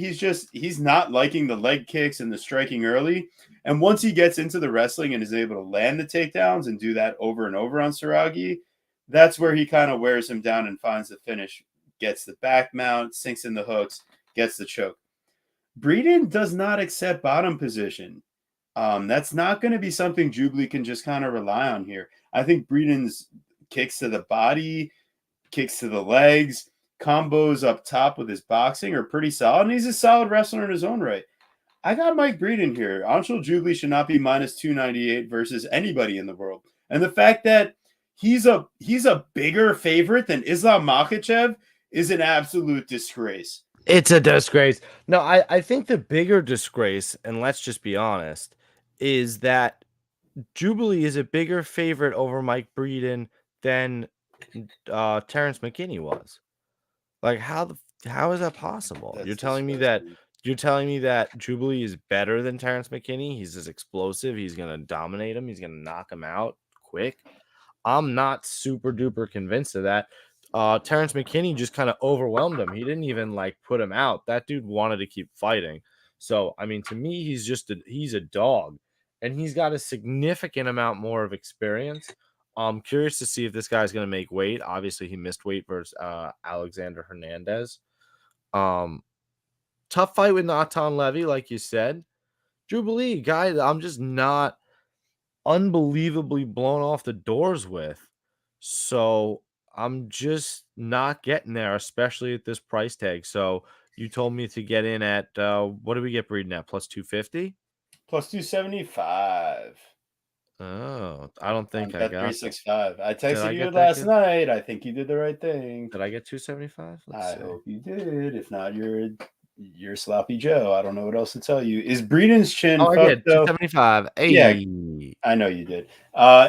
Speaker 1: he's not liking the leg kicks and the striking early. And once he gets into the wrestling and is able to land the takedowns and do that over and over on Saragi, that's where he kind of wears him down and finds the finish. Gets the back mount, sinks in the hooks, gets the choke. Breeden does not accept bottom position. That's not going to be something Jubli can just kind of rely on here. I think Breeden's kicks to the body, kicks to the legs, combos up top with his boxing are pretty solid, and he's a solid wrestler in his own right. I got Mike Breeden here. Anshul Jubli should not be minus 298 versus anybody in the world. And the fact that he's a bigger favorite than Islam Makhachev is an absolute disgrace.
Speaker 2: It's a disgrace. No, I think the bigger disgrace, and let's just be honest, is that Jubli is a bigger favorite over Mike Breeden than Terrence McKinney was. Like, how is that possible?
Speaker 1: That's
Speaker 2: You're telling me
Speaker 1: disgusting.
Speaker 2: that Jubli is better than Terrence McKinney? He's as explosive. He's gonna dominate him. He's gonna knock him out quick. I'm not super duper convinced of that. Terrence McKinney just kind of overwhelmed him. He didn't even like put him out. That dude wanted to keep fighting. So I mean, to me, he's a dog, and he's got a significant amount more of experience. I'm curious to see if this guy's going to make weight. Obviously, he missed weight versus Alexander Hernandez. Tough fight with Natan Levy, like you said. Jubilee, guy that I'm just not unbelievably blown off the doors with. So I'm just not getting there, especially at this price tag. So you told me to get in at what do we get Breeden at? Plus 250?
Speaker 1: Plus 275.
Speaker 2: Oh, I don't think I
Speaker 1: Bet
Speaker 2: got
Speaker 1: 365. I
Speaker 2: I
Speaker 1: texted you
Speaker 2: get that
Speaker 1: last
Speaker 2: good?
Speaker 1: night. I think you did the right thing.
Speaker 2: Did I get 275? Let's
Speaker 1: I
Speaker 2: see.
Speaker 1: hope you did. If not, you're sloppy Joe. I don't know what else to tell you. Is Breeden's chin
Speaker 2: Oh, I
Speaker 1: fucked
Speaker 2: did
Speaker 1: though?
Speaker 2: 275. Hey.
Speaker 1: Yeah, I know you did.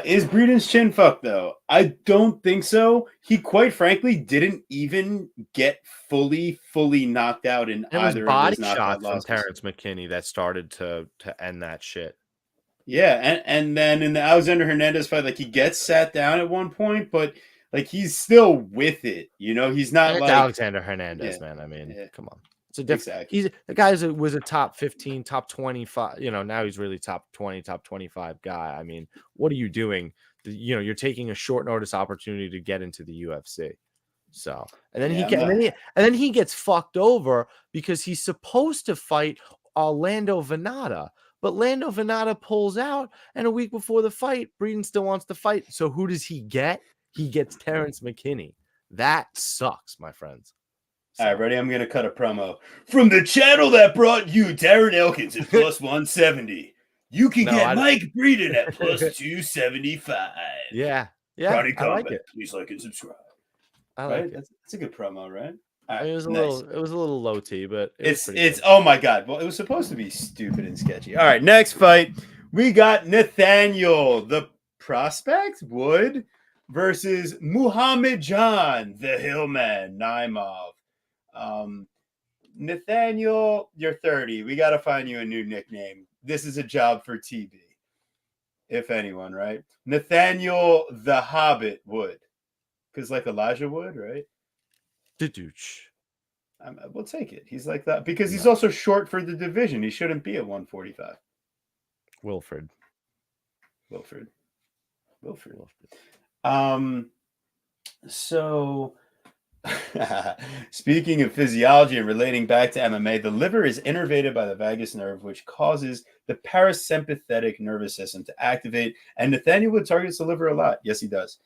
Speaker 1: Is Breeden's chin fucked though? I don't think so. He quite frankly didn't even get fully knocked out in
Speaker 2: It was
Speaker 1: either of
Speaker 2: body
Speaker 1: his knockout
Speaker 2: shots from
Speaker 1: losses.
Speaker 2: Terrence McKinney that started to end that shit.
Speaker 1: Yeah, and then in the Alexander Hernandez fight, like he gets sat down at one point, but like he's still with it. You know, he's not
Speaker 2: It's
Speaker 1: like
Speaker 2: Alexander Hernandez,
Speaker 1: yeah,
Speaker 2: man. I mean,
Speaker 1: yeah,
Speaker 2: come on. It's a different.
Speaker 1: exactly.
Speaker 2: He's the guy was a top 15, top 25. You know, now he's really top 20, top 25 guy. I mean, what are you doing? You know, you're taking a short notice opportunity to get into the UFC. So, and then
Speaker 1: Yeah,
Speaker 2: and then he gets fucked over because he's supposed to fight Lando Venata, but Lando Venata pulls out, and a week before the fight, Breeden still wants to fight. So who does he get? He gets Terrence McKinney. That sucks, my friends.
Speaker 1: All right, ready? I'm going to cut a promo. From the channel that brought you Darren Elkins at plus 170. You can get Mike Breeden at plus 275.
Speaker 2: Yeah.
Speaker 1: Chronic
Speaker 2: I like
Speaker 1: Combat.
Speaker 2: it.
Speaker 1: Please like and subscribe.
Speaker 2: I like it.
Speaker 1: That's a good promo, right?
Speaker 2: I mean, it was a little low T, but
Speaker 1: it's oh my god. Well, it was supposed to be stupid and sketchy. All right, next fight. We got Nathaniel, the prospect, Wood, versus Muhammad John, the Hillman, Naimov. Nathaniel, you're 30. We got to find you a new nickname. This is a job for TB, if anyone, right? Nathaniel the Hobbit Wood, because like Elijah Wood, right? We'll take it. He's like that because he's also short for the division. He shouldn't be at 145. Wilfred. So speaking of physiology and relating back to MMA, the liver is innervated by the vagus nerve, which causes the parasympathetic nervous system to activate. And Nathaniel Wood targets the liver a lot. Yes, he does.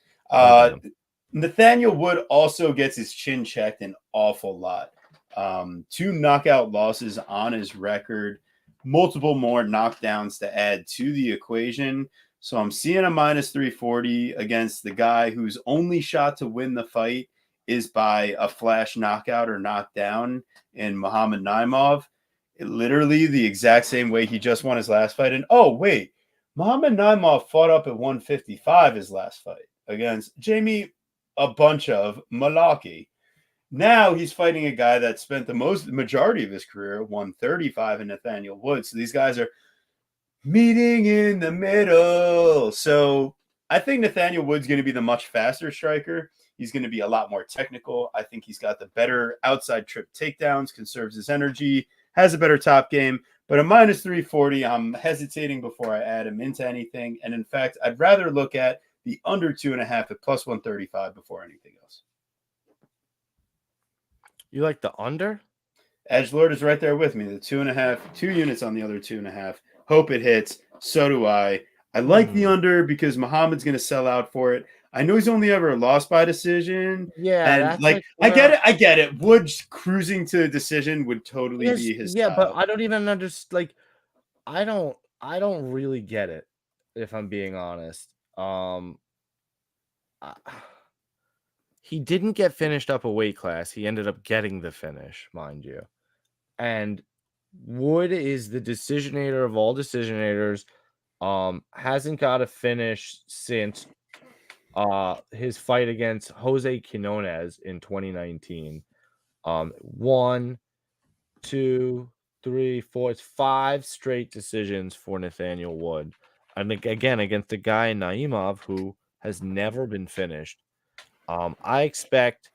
Speaker 1: Nathaniel Wood also gets his chin checked an awful lot. 2 knockout losses on his record, multiple more knockdowns to add to the equation. So I'm seeing a minus 340 against the guy whose only shot to win the fight is by a flash knockout or knockdown in Muhammad Naimov. Literally the exact same way he just won his last fight. And oh, wait, Muhammad Naimov fought up at 155 his last fight against Jamie a bunch of Malaki. Now he's fighting a guy that spent the majority of his career at 135 in Nathaniel Wood. So these guys are meeting in the middle. So I think Nathaniel Wood's going to be the much faster striker. He's going to be a lot more technical. I think he's got the better outside trip takedowns, conserves his energy, has a better top game. But a minus 340, I'm hesitating before I add him into anything. And in fact, I'd rather look at the under 2.5 at plus 135 before anything else.
Speaker 2: You like the under?
Speaker 1: Edgelord is right there with me. The 2.5, 2 units on the other 2.5. Hope it hits. So do I. I like the under because Muhammad's going to sell out for it. I know he's only ever lost by decision.
Speaker 2: Yeah,
Speaker 1: And
Speaker 2: that's
Speaker 1: like, I get it. Wood cruising to a decision would totally be his style.
Speaker 2: but I don't even understand. Like, I don't really get it, if I'm being honest. He didn't get finished up a weight class. He ended up getting the finish, mind you. And Wood is the decisionator of all decisionators. Hasn't got a finish since his fight against Jose Quinones in 2019. 1, 2, 3, 4. It's 5 straight decisions for Nathaniel Wood. I think again against a guy in Naimov who has never been finished. I expect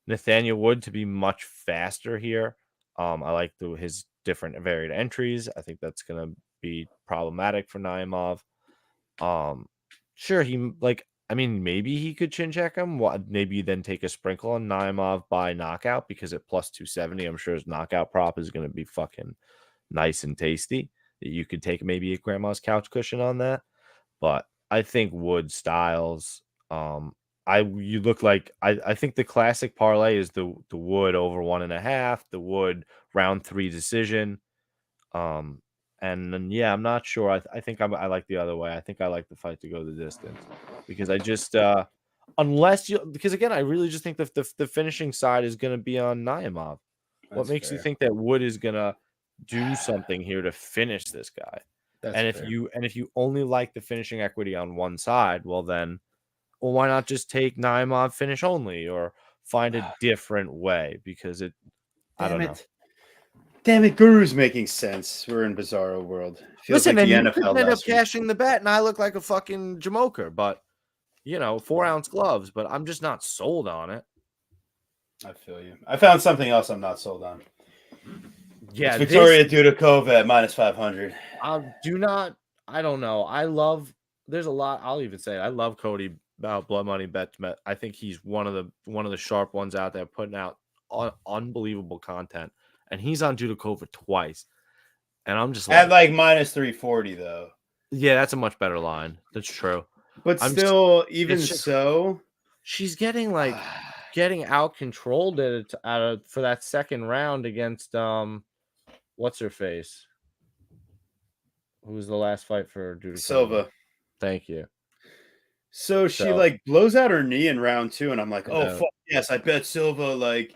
Speaker 2: Nathaniel Wood to be much faster here. I like his different varied entries. I think that's going to be problematic for Naimov. Sure, maybe he could chin check him. Maybe then take a sprinkle on Naimov by knockout, because at plus 270, I'm sure his knockout prop is going to be fucking nice and tasty. You could take maybe a grandma's couch cushion on that. But I think Wood styles. I think the classic parlay is the Wood over 1.5, the Wood round 3 decision. And then, yeah, I'm not sure. I think I like the other way. I think I like the fight to go the distance, because I just because again, I really just think the finishing side is going to be on Naimov. What makes you think that Wood is going to do something here to finish this guy? If you only like the finishing equity on one side, well, why not just take Naimov finish only, or find a different way? Because I don't know.
Speaker 1: Damn it, Guru's making sense. We're in Bizarro world.
Speaker 2: Feels like the NFL could end up cashing the bet, and I look like a fucking Jamoker, but 4-ounce gloves. But I'm just not sold on it.
Speaker 1: I feel you. I found something else I'm not sold on.
Speaker 2: Yeah,
Speaker 1: it's Victoria Dudakova at minus 500.
Speaker 2: I don't know. There's a lot. I'll even say it. I love Cody about Blood Money Bet. I think he's one of the sharp ones out there, putting out unbelievable content. And he's on Dudakova twice. And I'm just
Speaker 1: at like minus 340 though.
Speaker 2: Yeah, that's a much better line. That's true.
Speaker 1: But
Speaker 2: she's getting out controlled for that second round against what's her face? Who was the last fight for Dudakova?
Speaker 1: Silva.
Speaker 2: Thank you.
Speaker 1: So she blows out her knee in round 2, and I'm like, oh fuck yes, I bet Silva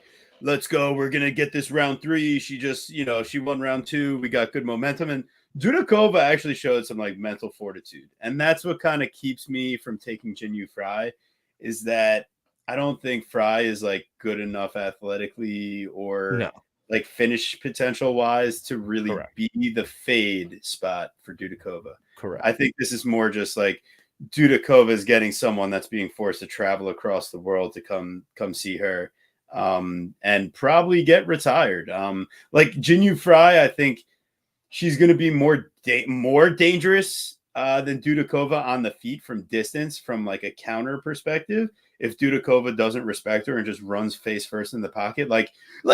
Speaker 1: let's go. We're going to get this round 3. She just, she won round 2. We got good momentum. And Dudakova actually showed some mental fortitude. And that's what kind of keeps me from taking Jinyu Frey, is that I don't think Frey is good enough athletically or finish potential wise to really be the fade spot for Dudakova.
Speaker 2: Correct.
Speaker 1: I think this is more just Dudakova is getting someone that's being forced to travel across the world to come see her. And probably get retired. Jinyu Frey, I think she's going to be more dangerous than Dudakova on the feet from distance, from a counter perspective. If Dudakova doesn't respect her and just runs face first in the pocket, like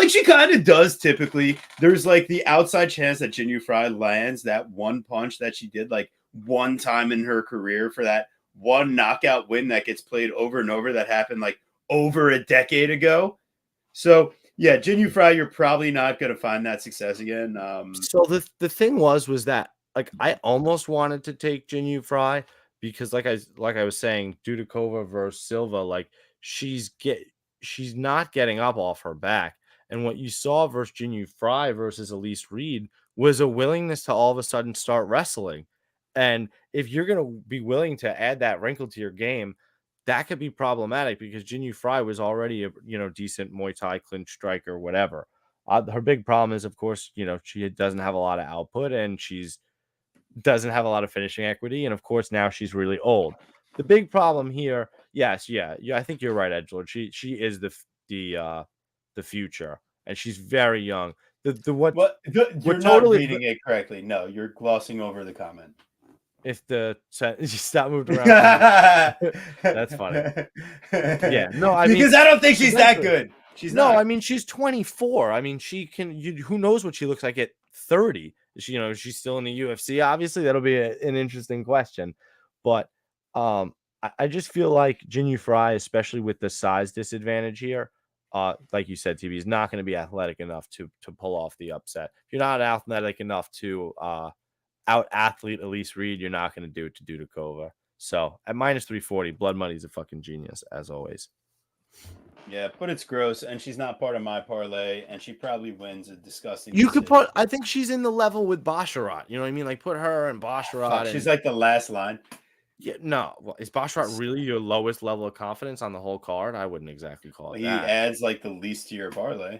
Speaker 1: she kind of does typically, there's the outside chance that Jinyu Frey lands that one punch that she did one time in her career for that one knockout win that gets played over and over, that happened over a decade ago. So, yeah, Jinyu Frey, you're probably not going to find that success again.
Speaker 2: So the thing was that I almost wanted to take Jinyu Frey, because like I was saying, Dudakova versus Silva, she's not getting up off her back. And what you saw versus Jinyu Frey versus Elise Reed was a willingness to all of a sudden start wrestling. And if you're going to be willing to add that wrinkle to your game, that could be problematic, because Jinyu Frey was already a decent Muay Thai clinch striker, whatever. Her big problem is, of course, she doesn't have a lot of output, and she's doesn't have a lot of finishing equity, and of course now she's really old. The big problem here, I think you're right, Edgelord. She is the future, and she's very young. You're
Speaker 1: not reading it correctly. No, you're glossing over the comment.
Speaker 2: If you stop moving around, that's funny. Yeah, no,
Speaker 1: because I don't think she's that good. She's not.
Speaker 2: I mean, she's 24. I mean, she can. Who knows what she looks like at 30? Is she still in the UFC? Obviously, that'll be an interesting question. But I just feel like Jinyu Fry, especially with the size disadvantage here, like you said, TB, is not going to be athletic enough to pull off the upset. If you're not athletic enough to out athlete Elise Reed, you're not going to do it to Dudakova. So at minus 340, Blood Money's a fucking genius, as always.
Speaker 1: Yeah, but it's gross, and she's not part of my parlay, and she probably wins a disgusting.
Speaker 2: You could put, I think she's in the level with Basharat. You know what I mean? Like put her and Basharat.
Speaker 1: She's like the last line.
Speaker 2: Yeah, no. Well, is Basharat really your lowest level of confidence on the whole card? I wouldn't exactly call it that.
Speaker 1: He adds like the least to your parlay.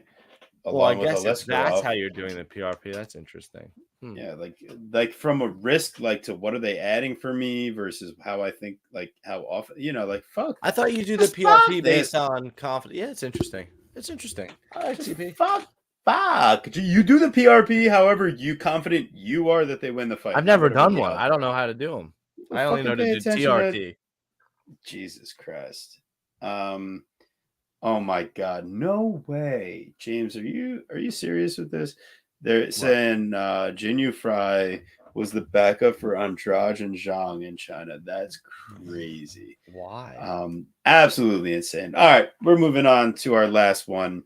Speaker 2: Well, I guess if that's how you're doing the PRP, that's interesting.
Speaker 1: Yeah, like from a risk, like to what are they adding for me versus how I think, like how often, like fuck.
Speaker 2: I thought you do the PRP based on confidence. Yeah, it's interesting. It's interesting. All right, TP.
Speaker 1: Fuck. You do the PRP however you confident you are that they win the fight.
Speaker 2: I've never done one. I don't know how to do them. I only know to do TRT.
Speaker 1: Jesus Christ. Oh my God! No way, James. Are you serious with this? They're saying Jinyu Fry was the backup for Andrade and Zhang in China. That's crazy.
Speaker 2: Why?
Speaker 1: Absolutely insane. All right, we're moving on to our last one.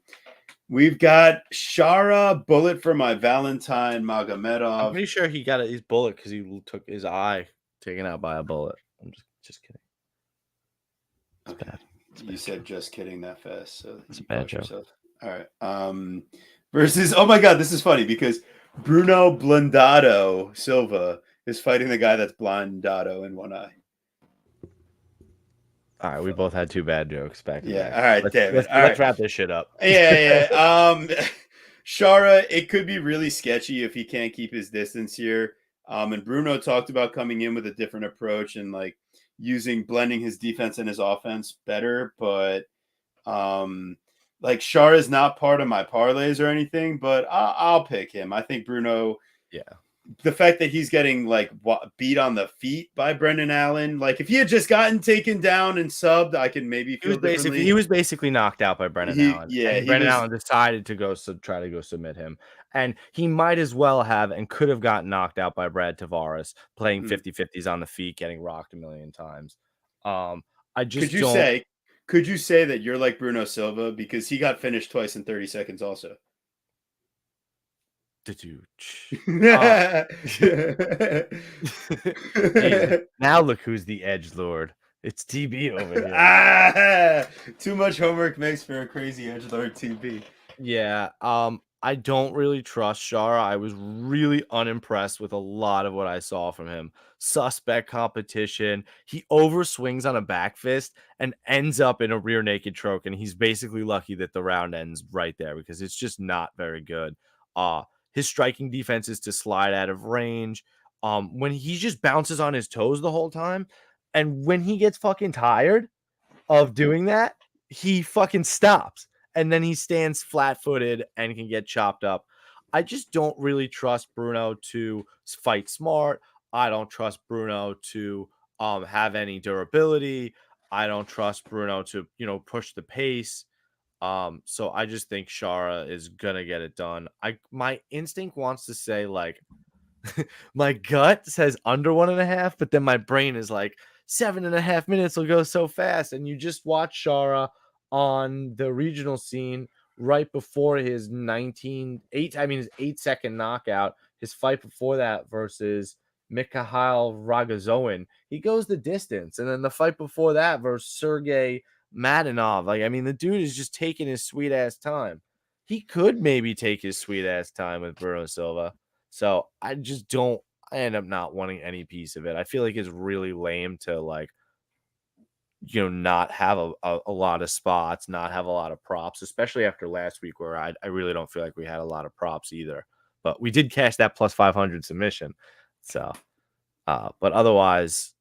Speaker 1: We've got Shara Bullet for my Valentine Magomedov.
Speaker 2: I'm pretty sure he got his bullet because he took his eye taken out by a bullet. I'm just kidding. It's
Speaker 1: okay.
Speaker 2: bad.
Speaker 1: You said just kidding that fast, so
Speaker 2: it's a bad joke.
Speaker 1: Yourself. All right. Versus, oh my God, this is funny because Bruno Blindado Silva is fighting the guy that's blindado in one eye.
Speaker 2: All right, we both had two bad jokes back.
Speaker 1: Yeah. All right,
Speaker 2: let's wrap this shit up.
Speaker 1: Yeah. Shara, it could be really sketchy if he can't keep his distance here. And Bruno talked about coming in with a different approach and like blending his defense and his offense better, but like Shara is not part of my parlays or anything, but I'll pick him. I think Bruno.
Speaker 2: Yeah.
Speaker 1: The fact that he's getting like beat on the feet by Brendan Allen, like if he had just gotten taken down and subbed, I can maybe feel differently.
Speaker 2: He was basically knocked out by Brendan Allen.
Speaker 1: Yeah,
Speaker 2: and Brendan Allen decided to try to go submit him, and he might as well have and could have gotten knocked out by Brad Tavares playing 50-50s on the feet, getting rocked a million times.
Speaker 1: Could you say that you're like Bruno Silva because he got finished twice in 30 seconds also?
Speaker 2: Now look who's the edge lord. It's TB over here.
Speaker 1: Too much homework makes for a crazy edge lord TB.
Speaker 2: Yeah. I don't really trust Shara. I was really unimpressed with a lot of what I saw from him. Suspect competition. He overswings on a back fist and ends up in a rear naked choke, and he's basically lucky that the round ends right there because it's just not very good. His striking defense is to slide out of range. When he just bounces on his toes the whole time, and when he gets fucking tired of doing that, he fucking stops. And then he stands flat-footed and can get chopped up. I just don't really trust Bruno to fight smart. I don't trust Bruno to have any durability. I don't trust Bruno to, push the pace. So I just think Shara is gonna get it done. My instinct wants to say like my gut says under 1.5, but then my brain is like 7.5 minutes will go so fast. And you just watch Shara on the regional scene right before his 8-second knockout, his fight before that versus Mikhail Ragazoin. He goes the distance. And then the fight before that versus Sergey Madanov. The dude is just taking his sweet ass time. He could maybe take his sweet ass time with Bruno Silva. So I end up not wanting any piece of it. I feel like it's really lame to not have a lot of spots, not have a lot of props, especially after last week where I really don't feel like we had a lot of props either. But we did cash that plus 500 submission. So, but otherwise,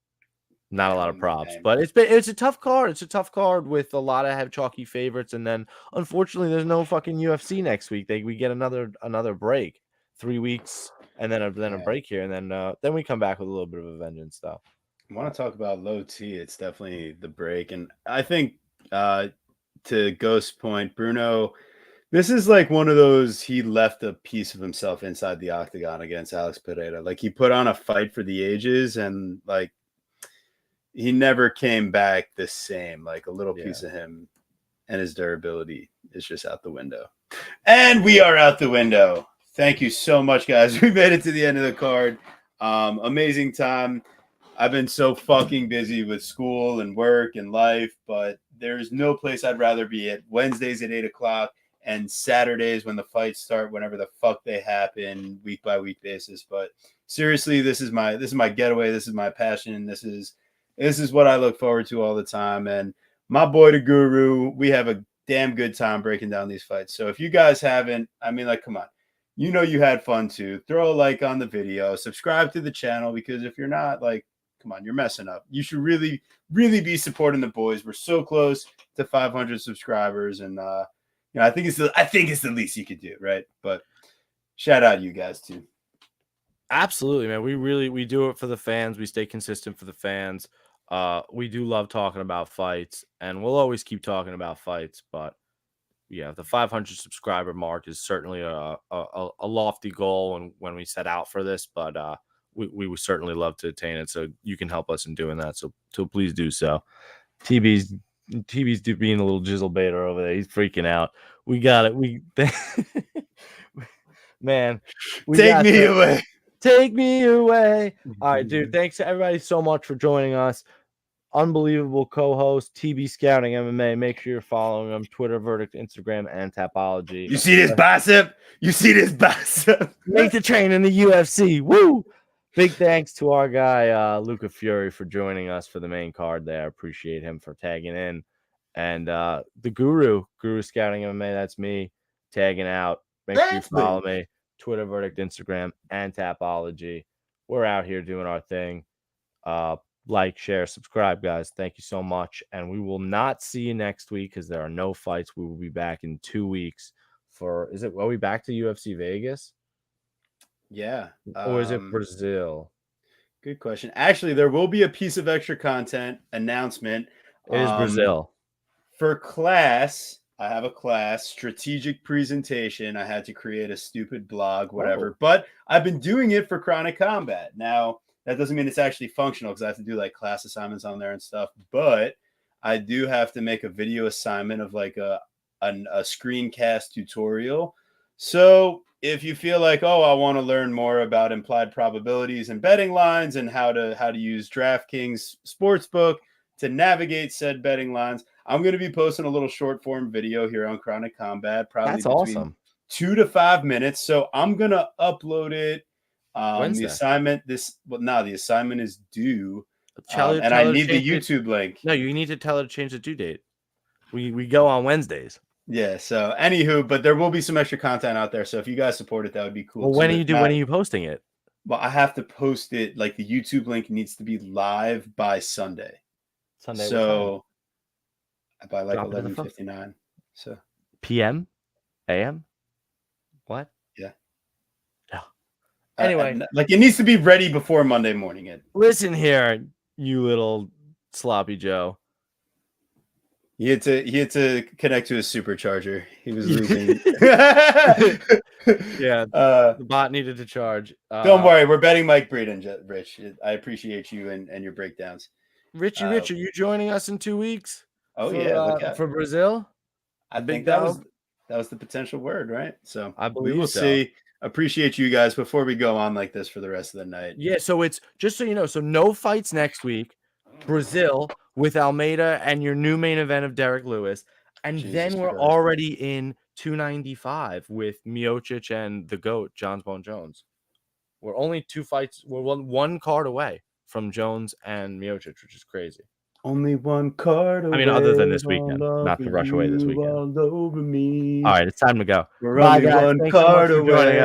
Speaker 2: not a lot of props. But it's a tough card. It's a tough card with a lot of chalky favorites. And then, unfortunately, there's no fucking UFC next week. We get another break, 3 weeks, and then a break here. And then we come back with a little bit of a vengeance, though.
Speaker 1: I want to talk about low T. It's definitely the break. And I think to Ghost's point, Bruno This is like one of those, he left a piece of himself inside the octagon against Alex Pereira. Like, he put on a fight for the ages, and like he never came back the same. Like, a little piece of him and his durability is just out the window. And we are out the window. Thank you so much, guys. We made it to the end of the card. Amazing time. I've been so fucking busy with school and work and life, but there's no place I'd rather be at. Wednesdays at 8 o'clock and Saturdays when the fights start, whenever the fuck they happen, week by week basis. But seriously, this is my getaway. This is my passion. This is what I look forward to all the time. And my boy, the Guru, we have a damn good time breaking down these fights. So if you guys haven't, I mean, like, come on. You know you had fun too. Throw a like on the video. Subscribe to the channel, because if you're not, like, come on, you're messing up. You should really, really be supporting the boys. We're so close to 500 subscribers, and you know, I think it's the least you could do, right? But shout out you guys too.
Speaker 2: Absolutely, man. We do it for the fans. We stay consistent for the fans. We do love talking about fights, and we'll always keep talking about fights. But yeah, the 500 subscriber mark is certainly a lofty goal when we set out for this. But we would certainly love to attain it. So you can help us in doing that. So please do so. TB's being a little jizzle baiter over there. He's freaking out. We got it. Man,
Speaker 1: Take me away.
Speaker 2: Take me away. All right, dude. Thanks to everybody so much for joining us. Unbelievable co-host, TB Scouting MMA. Make sure you're following him. Twitter, Verdict, Instagram, and Tapology.
Speaker 1: You see this bicep? You see this bicep?
Speaker 2: Make the train in the UFC. Woo! Big thanks to our guy, Luca Fury, for joining us for the main card there. Appreciate him for tagging in. And the Guru Scouting MMA, that's me, tagging out. Make sure you follow me. Twitter, Verdict, Instagram, and Tapology. We're out here doing our thing. Like, share, subscribe, guys. Thank you so much. And we will not see you next week because there are no fights. We will be back in 2 weeks are we back to UFC Vegas?
Speaker 1: Yeah.
Speaker 2: Or is it Brazil?
Speaker 1: Good question. Actually, there will be a piece of extra content announcement.
Speaker 2: It is Brazil.
Speaker 1: For class, I have a class, strategic presentation. I had to create a stupid blog, whatever. But I've been doing it for Chronic Combat. Now, that doesn't mean it's actually functional because I have to do like class assignments on there and stuff. But I do have to make a video assignment of like a screencast tutorial. So if you feel like, oh, I want to learn more about implied probabilities and betting lines and how to use DraftKings Sportsbook to navigate said betting lines, I'm going to be posting a little short form video here on Chronic Combat. Probably
Speaker 2: that's
Speaker 1: between
Speaker 2: awesome.
Speaker 1: 2 to 5 minutes. So I'm going to upload it.
Speaker 2: Wednesday.
Speaker 1: The assignment is due. And I need the YouTube link.
Speaker 2: No, you need to tell her to change the due date. We go on Wednesdays.
Speaker 1: Yeah, so anywho, but there will be some extra content out there. So if you guys support it, that would be cool.
Speaker 2: Well, when are you posting it?
Speaker 1: Well, I have to post it, like the YouTube link needs to be live by Sunday. So by like 11:59. So
Speaker 2: PM? AM? What?
Speaker 1: Yeah.
Speaker 2: Yeah. Anyway,
Speaker 1: like it needs to be ready before Monday morning.
Speaker 2: Listen here, you little sloppy Joe.
Speaker 1: He had to connect to his supercharger. He was losing.
Speaker 2: Yeah, the bot needed to charge.
Speaker 1: Don't worry, we're betting Mike Breeden, Rich. I appreciate you and your breakdowns.
Speaker 2: Rich, are you joining us in 2 weeks? For Brazil.
Speaker 1: I think that was the potential word, right? So
Speaker 2: I believe
Speaker 1: we will see. Appreciate you guys before we go on like this for the rest of the night.
Speaker 2: Yeah, so it's just so you know, so no fights next week. Brazil with Almeida and your new main event of Derek Lewis. And then we're already in 295 with Miocic and the GOAT, John Bone Jones. We're only 2 fights. We're one card away from Jones and Miocic, which is crazy.
Speaker 1: Only one card away.
Speaker 2: I mean, other than this weekend. Not to rush away this weekend. All right, it's time to go.
Speaker 1: We're only one card away.